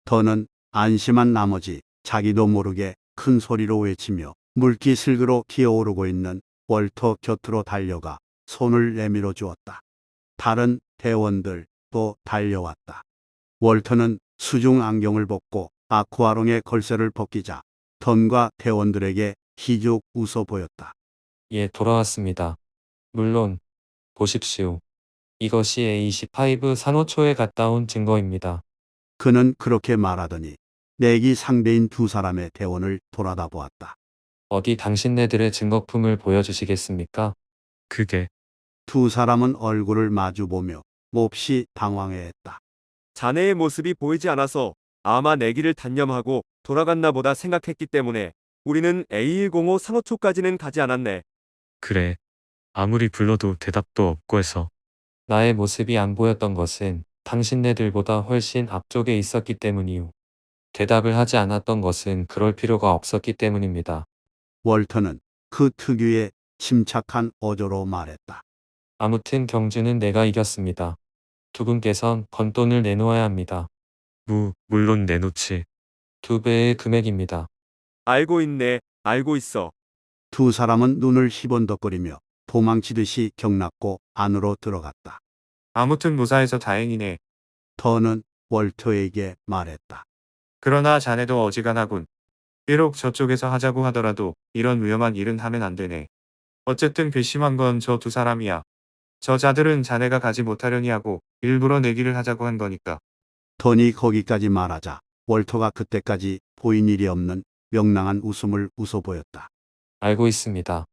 더는 안심한 나머지 자기도 모르게 큰 소리로 외치며 물기슬그로 기어오르고 있는 월터 곁으로 달려가 손을 내밀어 주었다. 다른 대원들도 달려왔다. 월터는 수중 안경을 벗고 아쿠아롱의 걸쇠를 벗기자 던과 대원들에게 희죽 웃어 보였다. 예, 돌아왔습니다. 물론 보십시오. 이것이 A25 산호초에 갔다 온 증거입니다. 그는 그렇게 말하더니 내기 상대인 2 사람의 대원을 돌아다 보았다. 어디 당신네들의 증거품을 보여주시겠습니까? 그게 2 사람은 얼굴을 마주보며 몹시 당황해했다. 자네의 모습이 보이지 않아서 아마 내기를 단념하고 돌아갔나 보다 생각했기 때문에 우리는 A105 산호초까지는 가지 않았네. 그래. 아무리 불러도 대답도 없고 해서 나의 모습이 안 보였던 것은 당신네들보다 훨씬 앞쪽에 있었기 때문이요. 대답을 하지 않았던 것은 그럴 필요가 없었기 때문입니다. 월터는 그 특유의 침착한 어조로 말했다. 아무튼 경주는 내가 이겼습니다. 두 분께선 번 돈을 내놓아야 합니다. 물론 내놓지. 2배의 금액입니다. 알고 있네, 알고 있어. 두 사람은 눈을 희번덕거리며 도망치듯이 경락고 안으로 들어갔다. 아무튼 무사해서 다행이네. 더는 월터에게 말했다. 그러나 자네도 어지간하군. 비록 저쪽에서 하자고 하더라도 이런 위험한 일은 하면 안 되네. 어쨌든 괘씸한 건 저 두 사람이야. 저 자들은 자네가 가지 못하려니 하고 일부러 내기를 하자고 한 거니까. 더니 거기까지 말하자 월터가 그때까지 보인 일이 없는 명랑한 웃음을 웃어 보였다. 알고 있습니다.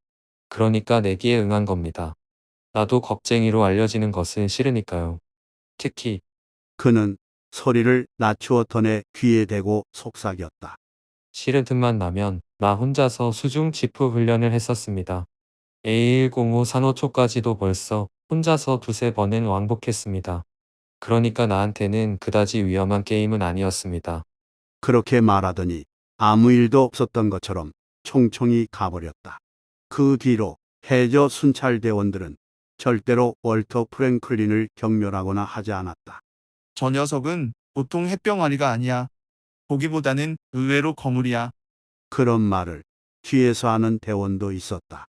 그러니까 내기에 응한 겁니다. 나도 겁쟁이로 알려지는 것은 싫으니까요. 특히 그는 소리를 낮추어 던의 귀에 대고 속삭였다. 싫은 틈만 나면 나 혼자서 수중 지프 훈련을 했었습니다. A105 산호초까지도 벌써 혼자서 두세 번은 왕복했습니다. 그러니까 나한테는 그다지 위험한 게임은 아니었습니다. 그렇게 말하더니 아무 일도 없었던 것처럼 총총히 가버렸다. 그 뒤로 해저 순찰대원들은 절대로 월터 프랭클린을 경멸하거나 하지 않았다. 저 녀석은 보통 햇병아리가 아니야. 보기보다는 의외로 거물이야. 그런 말을 뒤에서 하는 대원도 있었다.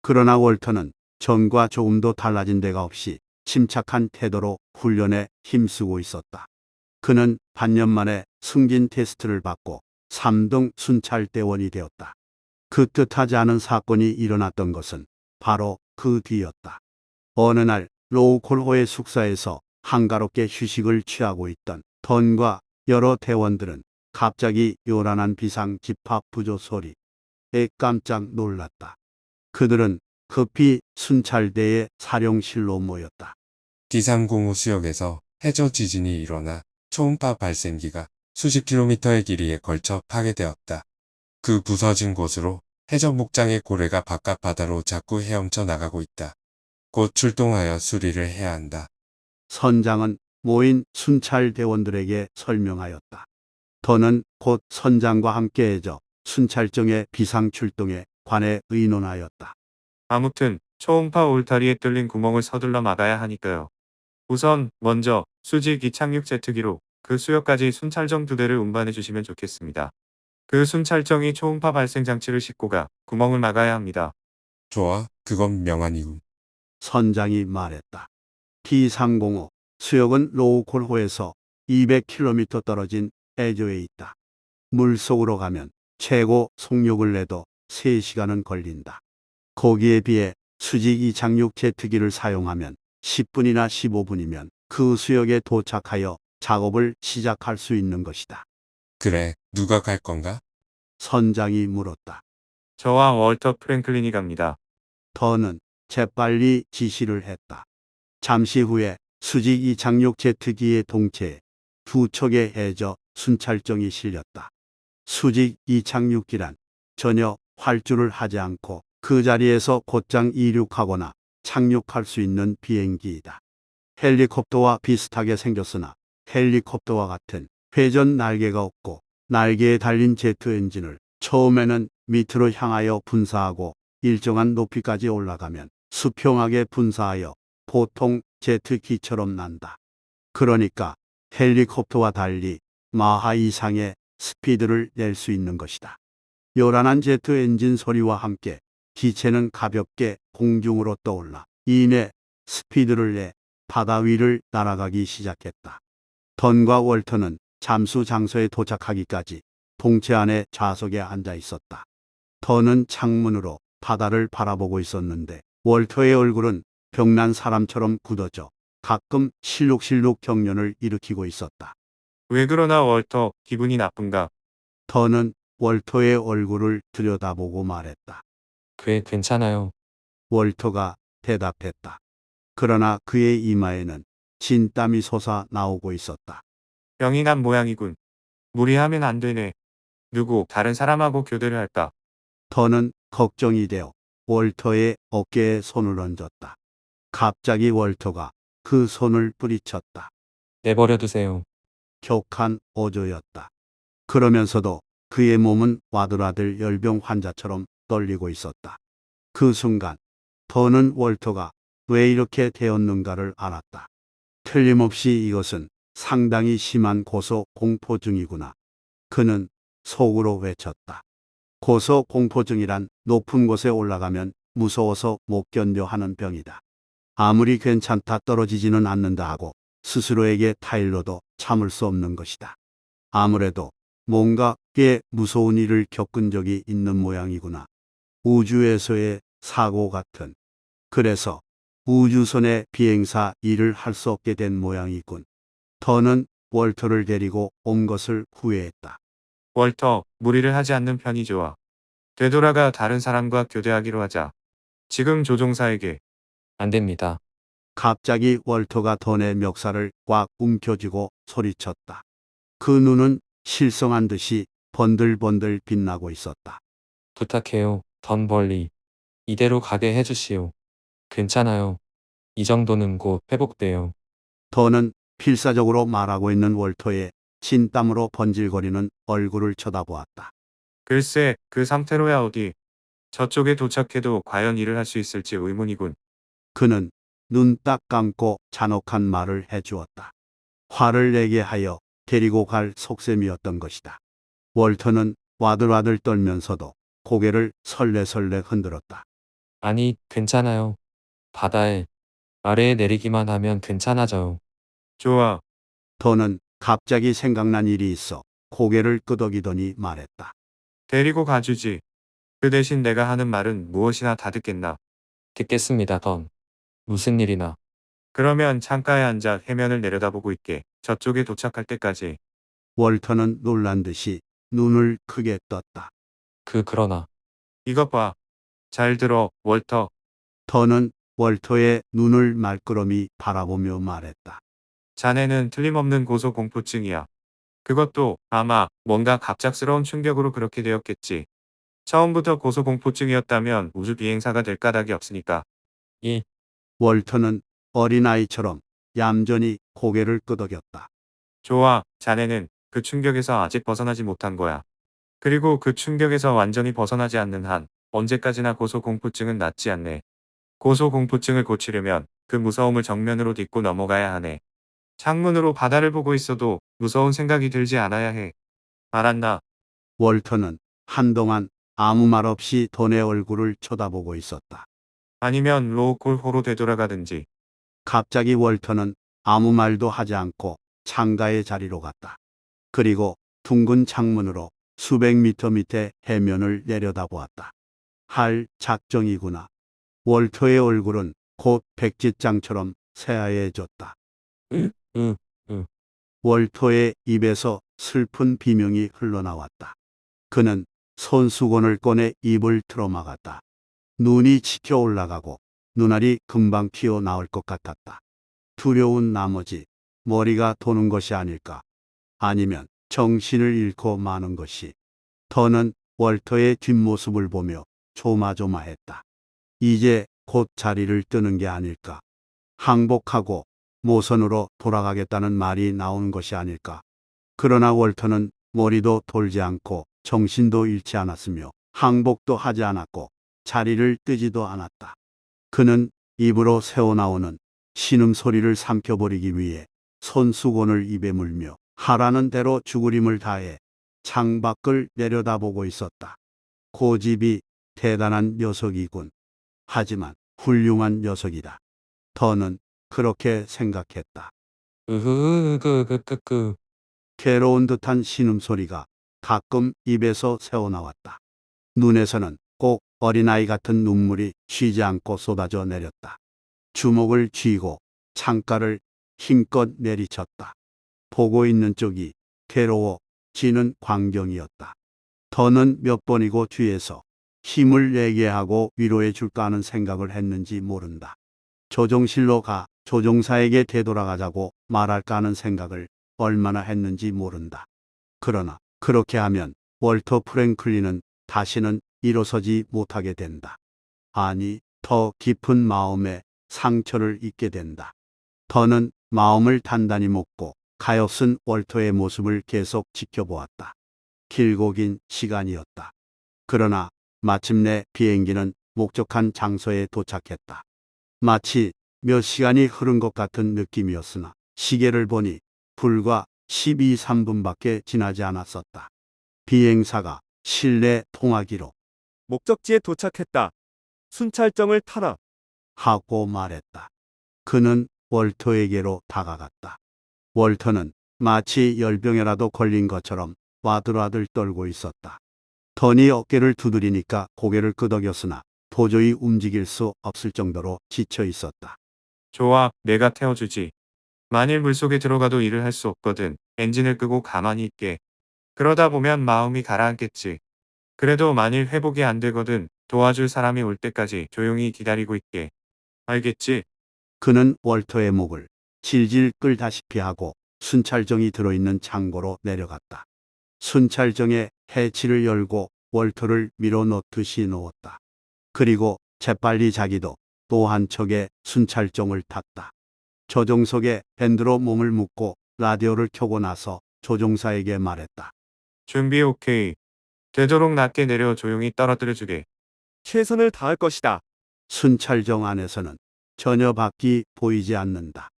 그러나 월터는 전과 조금도 달라진 데가 없이 침착한 태도로 훈련에 힘쓰고 있었다. 그는 반년 만에 승진 테스트를 받고 3등 순찰대원이 되었다. 그 뜻하지 않은 사건이 일어났던 것은 바로 그 뒤였다. 어느 날 로우콜호의 숙사에서 한가롭게 휴식을 취하고 있던 던과 여러 대원들은 갑자기 요란한 비상 집합 부조 소리에 깜짝 놀랐다. 그들은 급히 순찰대의 사령실로 모였다. D305 수역에서 해저 지진이 일어나 초음파 발생기가 수십 킬로미터의 길이에 걸쳐 파괴되었다. 그 부서진 곳으로 해저 목장의 고래가 바깥 바다로 자꾸 헤엄쳐 나가고 있다. 곧 출동하여 수리를 해야 한다. 선장은 모인 순찰대원들에게 설명하였다. 더는 곧 선장과 함께 해저 순찰정의 비상출동에 관해 의논하였다. 아무튼 초음파 울타리에 뚫린 구멍을 서둘러 막아야 하니까요. 우선 먼저 수직 이착륙 제트기로 그 수역까지 순찰정 2대를 운반해 주시면 좋겠습니다. 그 순찰정이 초음파 발생 장치를 싣고 가 구멍을 막아야 합니다. 좋아, 그건 명안이군. 선장이 말했다. T305 수역은 로우콜호에서 200km 떨어진 에조에 있다. 물속으로 가면 최고 속력을 내도 3시간은 걸린다. 거기에 비해 수직 이착륙 제트기를 사용하면 10분이나 15분이면 그 수역에 도착하여 작업을 시작할 수 있는 것이다. 그래, 누가 갈 건가? 선장이 물었다. 저와 월터 프랭클린이 갑니다. 더는 재빨리 지시를 했다. 잠시 후에 수직 이착륙 제트기의 동체에 두 척의 해저 순찰정이 실렸다. 수직 이착륙기란 전혀 활주를 하지 않고 그 자리에서 곧장 이륙하거나 착륙할 수 있는 비행기이다. 헬리콥터와 비슷하게 생겼으나 헬리콥터와 같은 회전 날개가 없고 날개에 달린 제트 엔진을 처음에는 밑으로 향하여 분사하고 일정한 높이까지 올라가면 수평하게 분사하여 보통 제트기처럼 난다. 그러니까 헬리콥터와 달리 마하 이상의 스피드를 낼 수 있는 것이다. 요란한 제트 엔진 소리와 함께 기체는 가볍게 공중으로 떠올라 이내 스피드를 내 바다 위를 날아가기 시작했다. 던과 월터는 잠수 장소에 도착하기까지 동체 안에 좌석에 앉아 있었다. 던은 창문으로 바다를 바라보고 있었는데 월터의 얼굴은 병난 사람처럼 굳어져 가끔 실룩실룩 경련을 일으키고 있었다. 왜 그러나 월터, 기분이 나쁜가? 던은 월터의 얼굴을 들여다보고 말했다. 괜찮아요. 월터가 대답했다. 그러나 그의 이마에는 진땀이 솟아 나오고 있었다. 병이 난 모양이군. 무리하면 안 되네. 누구 다른 사람하고 교대를 할까? 더는 걱정이 되어 월터의 어깨에 손을 얹었다. 갑자기 월터가 그 손을 뿌리쳤다. 내버려 두세요. 격한 어조였다. 그러면서도 그의 몸은 와들와들 열병 환자처럼 떨리고 있었다. 그 순간 더는 월터가 왜 이렇게 되었는가를 알았다. 틀림없이 이것은 상당히 심한 고소 공포증이구나. 그는 속으로 외쳤다. 고소 공포증이란 높은 곳에 올라가면 무서워서 못 견뎌 하는 병이다. 아무리 괜찮다 떨어지지는 않는다 하고 스스로에게 타일러도 참을 수 없는 것이다. 아무래도 뭔가 꽤 무서운 일을 겪은 적이 있는 모양이구나. 우주에서의 사고 같은. 그래서 우주선의 비행사 일을 할 수 없게 된 모양이군. 더는 월터를 데리고 온 것을 후회했다. 월터, 무리를 하지 않는 편이 좋아. 되돌아가 다른 사람과 교대하기로 하자. 지금 조종사에게. 안 됩니다. 갑자기 월터가 던의 멱살을 꽉 움켜쥐고 소리쳤다. 그 눈은 실성한 듯이 번들번들 빛나고 있었다. 부탁해요, 던벌리. 이대로 가게 해주시오. 괜찮아요. 이 정도는 곧 회복돼요. 더는 필사적으로 말하고 있는 월터의 진땀으로 번질거리는 얼굴을 쳐다보았다. 글쎄, 그 상태로야 어디. 저쪽에 도착해도 과연 일을 할 수 있을지 의문이군. 그는 눈 딱 감고 잔혹한 말을 해주었다. 화를 내게 하여 데리고 갈 속셈이었던 것이다. 월터는 와들와들 떨면서도 고개를 설레설레 흔들었다. 아니, 괜찮아요. 바다에 아래에 내리기만 하면 괜찮아져요. 좋아. 더는 갑자기 생각난 일이 있어 고개를 끄덕이더니 말했다. 데리고 가주지. 그 대신 내가 하는 말은 무엇이나 다 듣겠나. 듣겠습니다, 던. 무슨 일이나. 그러면 창가에 앉아 해면을 내려다보고 있게. 저쪽에 도착할 때까지. 월터는 놀란 듯이 눈을 크게 떴다. 그러나. 이것 봐. 잘 들어, 월터. 더는 월터의 눈을 말끄러미 바라보며 말했다. 자네는 틀림없는 고소공포증이야. 그것도 아마 뭔가 갑작스러운 충격으로 그렇게 되었겠지. 처음부터 고소공포증이었다면 우주 비행사가 될 까닭이 없으니까. 월터는 어린아이처럼 얌전히 고개를 끄덕였다. 좋아, 자네는 그 충격에서 아직 벗어나지 못한 거야. 그리고 그 충격에서 완전히 벗어나지 않는 한 언제까지나 고소공포증은 낫지 않네. 고소공포증을 고치려면 그 무서움을 정면으로 딛고 넘어가야 하네. 창문으로 바다를 보고 있어도 무서운 생각이 들지 않아야 해. 알았나? 월터는 한동안 아무 말 없이 던의 얼굴을 쳐다보고 있었다. 아니면 로우콜호로 되돌아가든지. 갑자기 월터는 아무 말도 하지 않고 창가의 자리로 갔다. 그리고 둥근 창문으로 수백 미터 밑에 해면을 내려다보았다. 할 작정이구나. 월터의 얼굴은 곧 백지장처럼 새하얘졌다. 으, 월터의 입에서 슬픈 비명이 흘러나왔다. 그는 손수건을 꺼내 입을 틀어막았다. 눈이 치켜 올라가고 눈알이 금방 튀어나올 것 같았다. 두려운 나머지 머리가 도는 것이 아닐까. 아니면 정신을 잃고 마는 것이. 더는 월터의 뒷모습을 보며 조마조마했다. 이제 곧 자리를 뜨는 게 아닐까. 항복하고 모선으로 돌아가겠다는 말이 나오는 것이 아닐까. 그러나 월터는 머리도 돌지 않고 정신도 잃지 않았으며 항복도 하지 않았고 자리를 뜨지도 않았다. 그는 입으로 새어나오는 신음소리를 삼켜버리기 위해 손수건을 입에 물며 하라는 대로 죽으림을 다해 창밖을 내려다보고 있었다. 고집이 대단한 녀석이군. 하지만 훌륭한 녀석이다. 더는 그렇게 생각했다. 으흐흐흐흐흐흐. 괴로운 듯한 신음소리가 가끔 입에서 새어나왔다. 눈에서는 꼭 어린아이 같은 눈물이 쉬지 않고 쏟아져 내렸다. 주먹을 쥐고 창가를 힘껏 내리쳤다. 보고 있는 쪽이 괴로워지는 광경이었다. 더는 몇 번이고 뒤에서 힘을 내게 하고 위로해 줄까 하는 생각을 했는지 모른다. 조종실로 가 조종사에게 되돌아가자고 말할까 하는 생각을 얼마나 했는지 모른다. 그러나 그렇게 하면 월터 프랭클린은 다시는 일어서지 못하게 된다. 아니, 더 깊은 마음에 상처를 입게 된다. 더는 마음을 단단히 먹고 가엾은 월터의 모습을 계속 지켜보았다. 길고 긴 시간이었다. 그러나 마침내 비행기는 목적한 장소에 도착했다. 마치 몇 시간이 흐른 것 같은 느낌이었으나 시계를 보니 불과 12, 3분밖에 지나지 않았었다. 비행사가 실내 통화기로 목적지에 도착했다. 순찰정을 타라. 하고 말했다. 그는 월터에게로 다가갔다. 월터는 마치 열병에라도 걸린 것처럼 와들와들 떨고 있었다. 던이 어깨를 두드리니까 고개를 끄덕였으나 도저히 움직일 수 없을 정도로 지쳐 있었다. 좋아, 내가 태워주지. 만일 물속에 들어가도 일을 할 수 없거든. 엔진을 끄고 가만히 있게. 그러다 보면 마음이 가라앉겠지. 그래도 만일 회복이 안 되거든 도와줄 사람이 올 때까지 조용히 기다리고 있게. 알겠지? 그는 월터의 목을 질질 끌다시피 하고 순찰정이 들어있는 창고로 내려갔다. 순찰정의 해치를 열고 월터를 밀어넣듯이 놓았다. 그리고 재빨리 자기도 또 한 척의 순찰정을 탔다. 조종석에 밴드로 몸을 묶고 라디오를 켜고 나서 조종사에게 말했다. 준비 오케이. 되도록 낮게 내려 조용히 떨어뜨려주게. 최선을 다할 것이다. 순찰정 안에서는 전혀 밖이 보이지 않는다.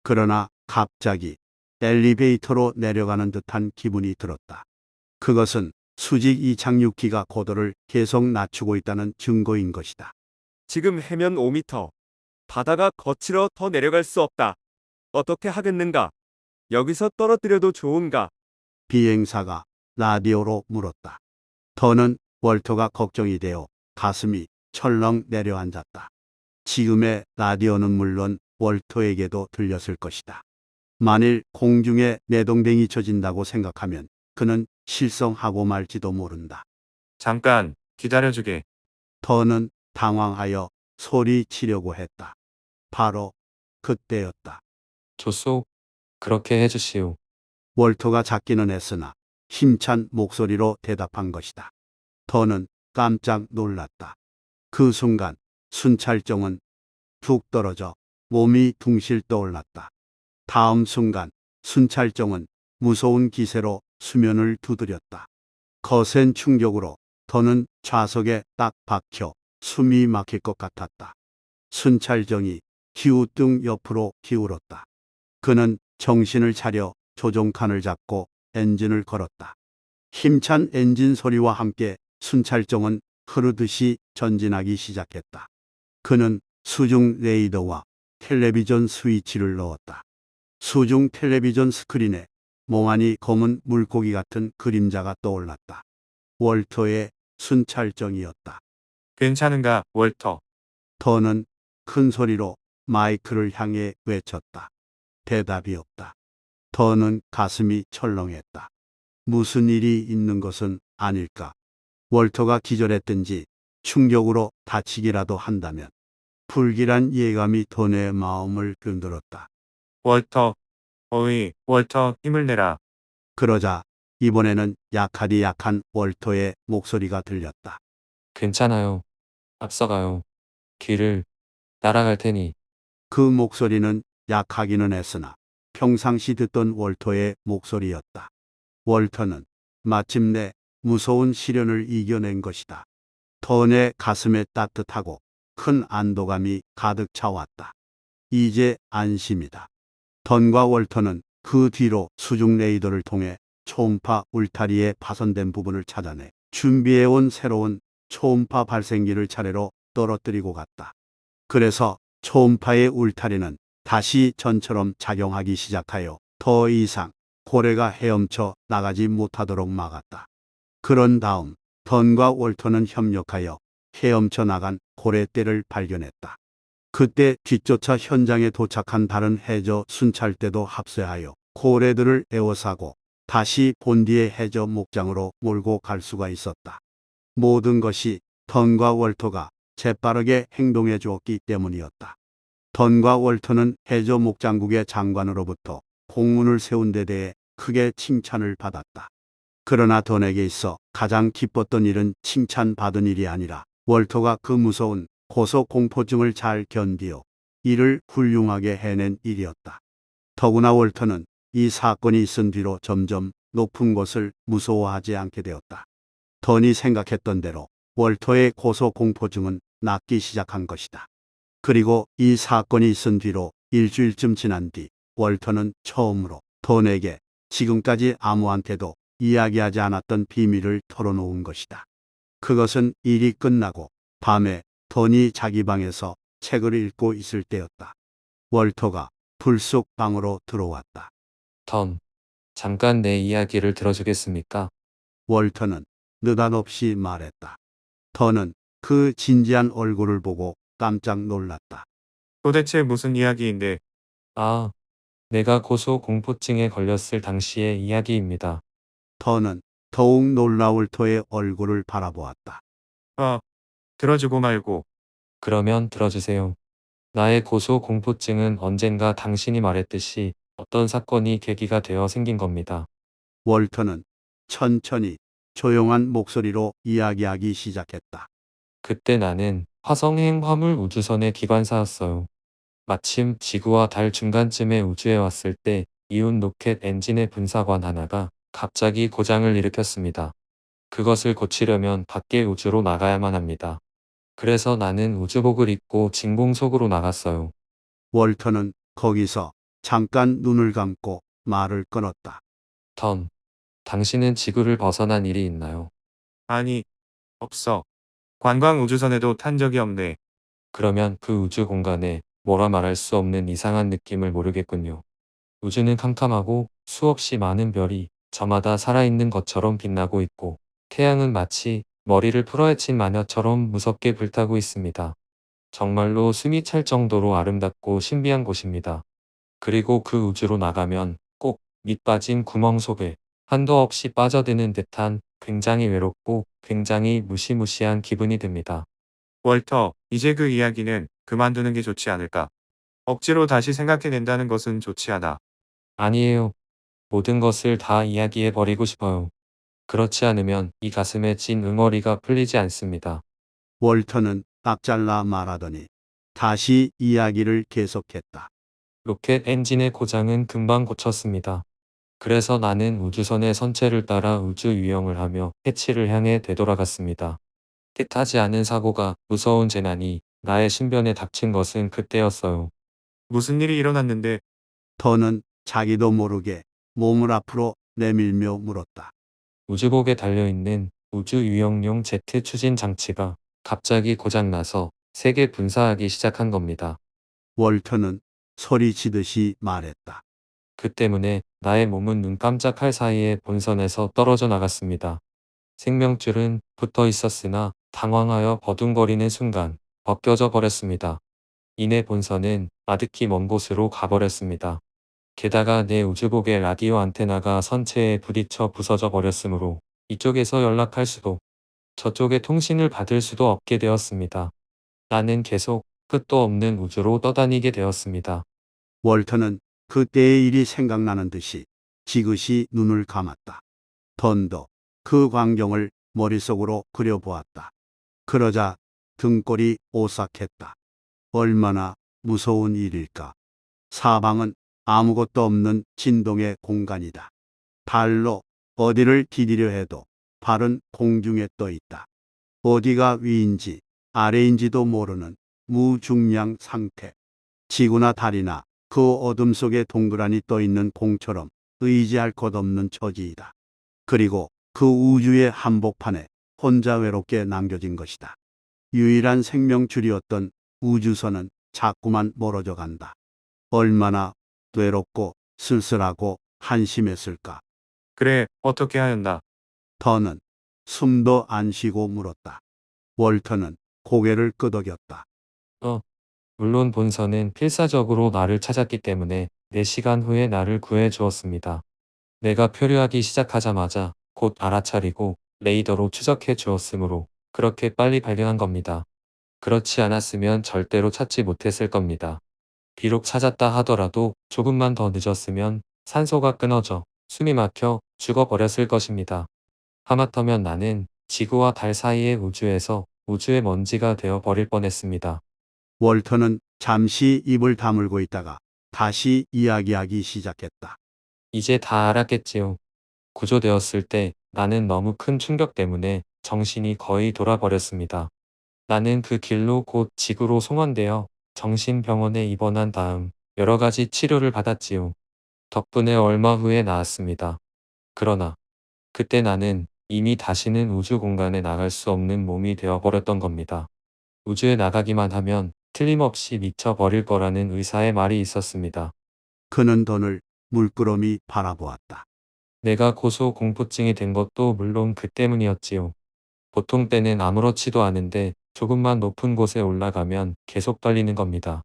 그러나 갑자기 엘리베이터로 내려가는 듯한 기분이 들었다. 그것은 수직 이착륙기가 고도를 계속 낮추고 있다는 증거인 것이다. 지금 해면 5m. 바다가 거칠어 더 내려갈 수 없다. 어떻게 하겠는가? 여기서 떨어뜨려도 좋은가? 비행사가 라디오로 물었다. 더는 월터가 걱정이 되어 가슴이 철렁 내려앉았다. 지금의 라디오는 물론 월터에게도 들렸을 것이다. 만일 공중에 내동댕이 쳐진다고 생각하면 그는 실성하고 말지도 모른다. 잠깐 기다려주게. 더는 당황하여 소리치려고 했다. 바로 그때였다. 조소, 그렇게 해주시오. 월터가 작기는 했으나 힘찬 목소리로 대답한 것이다. 더는 깜짝 놀랐다. 그 순간 순찰정은 툭 떨어져 몸이 둥실 떠올랐다. 다음 순간 순찰정은 무서운 기세로 수면을 두드렸다. 거센 충격으로 더는 좌석에 딱 박혀 숨이 막힐 것 같았다. 순찰정이 기우뚱 옆으로 기울었다. 그는 정신을 차려 조종칸을 잡고 엔진을 걸었다. 힘찬 엔진 소리와 함께 순찰정은 흐르듯이 전진하기 시작했다. 그는 수중 레이더와 텔레비전 스위치를 넣었다. 수중 텔레비전 스크린에 몽환이 검은 물고기 같은 그림자가 떠올랐다. 월터의 순찰정이었다. 괜찮은가, 월터? 더는 큰 소리로 마이크를 향해 외쳤다. 대답이 없다. 더는 가슴이 철렁했다. 무슨 일이 있는 것은 아닐까. 월터가 기절했든지 충격으로 다치기라도 한다면. 불길한 예감이 더의 마음을 흔들었다. 월터. 어이, 월터, 힘을 내라. 그러자 이번에는 약하디 약한 월터의 목소리가 들렸다. 괜찮아요. 앞서가요. 길을 따라갈 테니. 그 목소리는 약하기는 했으나 평상시 듣던 월터의 목소리였다. 월터는 마침내 무서운 시련을 이겨낸 것이다. 더의 가슴에 따뜻하고 큰 안도감이 가득 차왔다. 이제 안심이다. 던과 월터는 그 뒤로 수중 레이더를 통해 초음파 울타리에 파손된 부분을 찾아내 준비해온 새로운 초음파 발생기를 차례로 떨어뜨리고 갔다. 그래서 초음파의 울타리는 다시 전처럼 작용하기 시작하여 더 이상 고래가 헤엄쳐 나가지 못하도록 막았다. 그런 다음 던과 월터는 협력하여 헤엄쳐 나간 고래떼를 발견했다. 그때 뒤쫓아 현장에 도착한 다른 해저 순찰대도 합세하여 고래들을 에워싸고 다시 본디의 해저 목장으로 몰고 갈 수가 있었다. 모든 것이 던과 월터가 재빠르게 행동해 주었기 때문이었다. 던과 월터는 해저 목장국의 장관으로부터 공문을 세운 데 대해 크게 칭찬을 받았다. 그러나 던에게 있어 가장 기뻤던 일은 칭찬받은 일이 아니라 월터가 그 무서운 고소공포증을 잘 견디어 이를 훌륭하게 해낸 일이었다. 더구나 월터는 이 사건이 있은 뒤로 점점 높은 곳을 무서워하지 않게 되었다. 던이 생각했던 대로 월터의 고소공포증은 낫기 시작한 것이다. 그리고 이 사건이 있은 뒤로 일주일쯤 지난 뒤 월터는 처음으로 던에게 지금까지 아무한테도 이야기하지 않았던 비밀을 털어놓은 것이다. 그것은 일이 끝나고 밤에 던이 자기 방에서 책을 읽고 있을 때였다. 월터가 불쑥 방으로 들어왔다. 던, 잠깐 내 이야기를 들어주겠습니까? 월터는 느닷없이 말했다. 던은 그 진지한 얼굴을 보고 깜짝 놀랐다. 도대체 무슨 이야기인데? 아, 내가 고소공포증에 걸렸을 당시의 이야기입니다. 던은 더욱 놀라울 터의 얼굴을 바라보았다. 들어주고 말고. 그러면 들어주세요. 나의 고소공포증은 언젠가 당신이 말했듯이 어떤 사건이 계기가 되어 생긴 겁니다. 월터는 천천히 조용한 목소리로 이야기하기 시작했다. 그때 나는 화성행 화물 우주선의 기관사였어요. 마침 지구와 달 중간쯤에 우주에 왔을 때 이웃 로켓 엔진의 분사관 하나가 갑자기 고장을 일으켰습니다. 그것을 고치려면 밖에 우주로 나가야만 합니다. 그래서 나는 우주복을 입고 진공 속으로 나갔어요. 월터는 거기서 잠깐 눈을 감고 말을 끊었다. 던, 당신은 지구를 벗어난 일이 있나요? 아니, 없어. 관광 우주선에도 탄 적이 없네. 그러면 그 우주 공간에 뭐라 말할 수 없는 이상한 느낌을 모르겠군요. 우주는 캄캄하고 수없이 많은 별이 저마다 살아있는 것처럼 빛나고 있고 태양은 마치 머리를 풀어헤친 마녀처럼 무섭게 불타고 있습니다. 정말로 숨이 찰 정도로 아름답고 신비한 곳입니다. 그리고 그 우주로 나가면 꼭 밑 빠진 구멍 속에 한도 없이 빠져드는 듯한 굉장히 외롭고 굉장히 무시무시한 기분이 듭니다. 월터, 이제 그 이야기는 그만두는 게 좋지 않을까? 억지로 다시 생각해낸다는 것은 좋지 않아. 아니에요. 모든 것을 다 이야기해버리고 싶어요. 그렇지 않으면 이 가슴에 찐 응어리가 풀리지 않습니다. 월터는 딱 잘라 말하더니 다시 이야기를 계속했다. 로켓 엔진의 고장은 금방 고쳤습니다. 그래서 나는 우주선의 선체를 따라 우주 유영을 하며 해치를 향해 되돌아갔습니다. 뜻하지 않은 사고가 무서운 재난이 나의 신변에 닥친 것은 그때였어요. 무슨 일이 일어났는데? 던은 자기도 모르게 몸을 앞으로 내밀며 물었다. 우주복에 달려있는 우주 유영용 제트 추진 장치가 갑자기 고장나서 세계 분사하기 시작한 겁니다. 월터는 소리치듯이 말했다. 그 때문에 나의 몸은 눈 깜짝할 사이에 본선에서 떨어져 나갔습니다. 생명줄은 붙어 있었으나 당황하여 버둥거리는 순간 벗겨져 버렸습니다. 이내 본선은 아득히 먼 곳으로 가버렸습니다. 게다가 내 우주복의 라디오 안테나가 선체에 부딪혀 부서져 버렸으므로 이쪽에서 연락할 수도 저쪽의 통신을 받을 수도 없게 되었습니다. 나는 계속 끝도 없는 우주로 떠다니게 되었습니다. 월터는 그때의 일이 생각나는 듯이 지그시 눈을 감았다. 던도 그 광경을 머릿속으로 그려보았다. 그러자 등골이 오싹했다. 얼마나 무서운 일일까. 사방은 아무것도 없는 진동의 공간이다. 발로 어디를 디디려 해도 발은 공중에 떠 있다. 어디가 위인지 아래인지도 모르는 무중량 상태. 지구나 달이나 그 어둠 속에 동그라니 떠 있는 공처럼 의지할 것 없는 처지이다. 그리고 그 우주의 한복판에 혼자 외롭게 남겨진 것이다. 유일한 생명줄이었던 우주선은 자꾸만 멀어져 간다. 얼마나 외롭고 쓸쓸하고 한심했을까. 그래, 어떻게 하였나? 더는 숨도 안 쉬고 물었다. 월터는 고개를 끄덕였다. 물론 본선은 필사적으로 나를 찾았기 때문에 4시간 후에 나를 구해 주었습니다. 내가 표류하기 시작하자마자 곧 알아차리고 레이더로 추적해 주었으므로 그렇게 빨리 발견한 겁니다. 그렇지 않았으면 절대로 찾지 못했을 겁니다. 비록 찾았다 하더라도 조금만 더 늦었으면 산소가 끊어져 숨이 막혀 죽어버렸을 것입니다. 하마터면 나는 지구와 달 사이의 우주에서 우주의 먼지가 되어 버릴 뻔했습니다. 월터는 잠시 입을 다물고 있다가 다시 이야기하기 시작했다. 이제 다 알았겠지요. 구조되었을 때 나는 너무 큰 충격 때문에 정신이 거의 돌아버렸습니다. 나는 그 길로 곧 지구로 송환되어 정신병원에 입원한 다음 여러 가지 치료를 받았지요. 덕분에 얼마 후에 나았습니다. 그러나 그때 나는 이미 다시는 우주 공간에 나갈 수 없는 몸이 되어버렸던 겁니다. 우주에 나가기만 하면 틀림없이 미쳐버릴 거라는 의사의 말이 있었습니다. 그는 돈을 물끄러미 바라보았다. 내가 고소공포증이 된 것도 물론 그 때문이었지요. 보통 때는 아무렇지도 않은데 조금만 높은 곳에 올라가면 계속 떨리는 겁니다.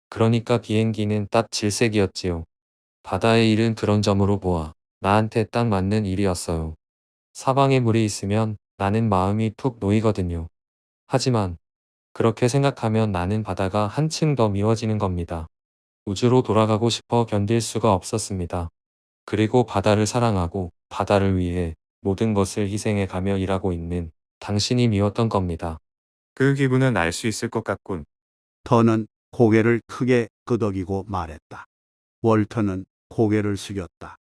그러니까 비행기는 딱 질색이었지요. 바다의 일은 그런 점으로 보아 나한테 딱 맞는 일이었어요. 사방에 물이 있으면 나는 마음이 푹 놓이거든요. 하지만 그렇게 생각하면 나는 바다가 한층 더 미워지는 겁니다. 우주로 돌아가고 싶어 견딜 수가 없었습니다. 그리고 바다를 사랑하고 바다를 위해 모든 것을 희생해 가며 일하고 있는 당신이 미웠던 겁니다. 그 기분은 알 수 있을 것 같군. 더는 고개를 크게 끄덕이고 말했다. 월터는 고개를 숙였다.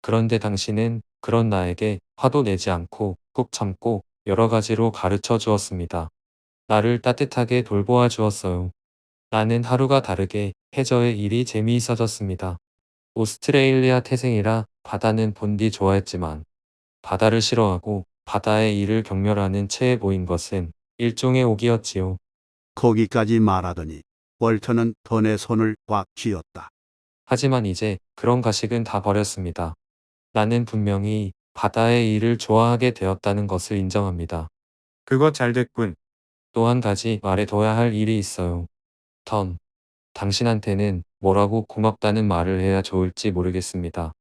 그런데 당신은 그런 나에게 화도 내지 않고 꾹 참고 여러 가지로 가르쳐 주었습니다. 나를 따뜻하게 돌보아 주었어요. 나는 하루가 다르게 해저의 일이 재미있어졌습니다. 오스트레일리아 태생이라 바다는 본디 좋아했지만 바다를 싫어하고 바다의 일을 경멸하는 체해 보인 것은 일종의 옥이었지요. 거기까지 말하더니 월터는 던의 손을 꽉 쥐었다. 하지만 이제 그런 가식은 다 버렸습니다. 나는 분명히 바다의 일을 좋아하게 되었다는 것을 인정합니다. 그거 잘 됐군. 또 한 가지 말해둬야 할 일이 있어요. 턴, 당신한테는 뭐라고 고맙다는 말을 해야 좋을지 모르겠습니다.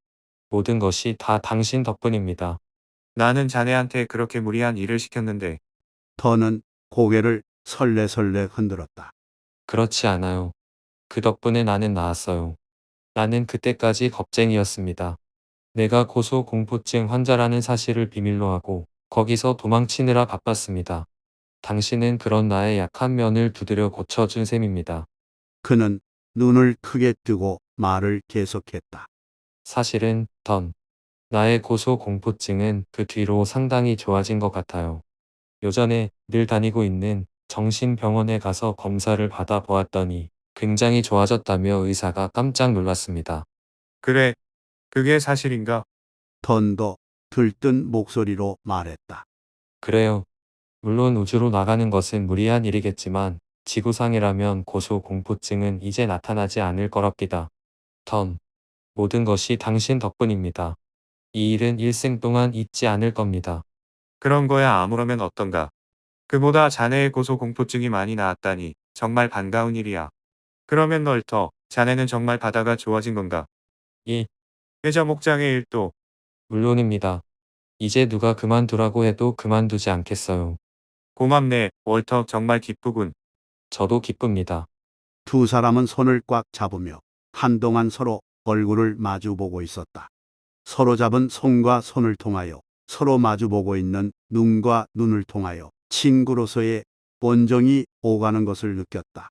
모든 것이 다 당신 덕분입니다. 나는 자네한테 그렇게 무리한 일을 시켰는데 더는 고개를 설레설레 흔들었다. 그렇지 않아요. 그 덕분에 나는 나았어요. 나는 그때까지 겁쟁이였습니다. 내가 고소공포증 환자라는 사실을 비밀로 하고 거기서 도망치느라 바빴습니다. 당신은 그런 나의 약한 면을 두드려 고쳐준 셈입니다. 그는 눈을 크게 뜨고 말을 계속했다. 사실은 나의 고소공포증은 그 뒤로 상당히 좋아진 것 같아요. 요전에 늘 다니고 있는 정신병원에 가서 검사를 받아보았더니 굉장히 좋아졌다며 의사가 깜짝 놀랐습니다. 그래, 그게 사실인가? 던도 들뜬 목소리로 말했다. 그래요. 물론 우주로 나가는 것은 무리한 일이겠지만 지구상이라면 고소공포증은 이제 나타나지 않을 거랍니다. 모든 것이 당신 덕분입니다. 이 일은 일생 동안 잊지 않을 겁니다. 그런 거야 아무러면 어떤가. 그보다 자네의 고소공포증이 많이 나았다니 정말 반가운 일이야. 그러면 널터, 자네는 정말 바다가 좋아진 건가? 예, 해저 목장의 일도 물론입니다. 이제 누가 그만두라고 해도 그만두지 않겠어요. 고맙네, 월터 정말 기쁘군. 저도 기쁩니다. 두 사람은 손을 꽉 잡으며 한동안 서로 얼굴을 마주보고 있었다. 서로 잡은 손과 손을 통하여 서로 마주보고 있는 눈과 눈을 통하여 친구로서의 본정이 오가는 것을 느꼈다.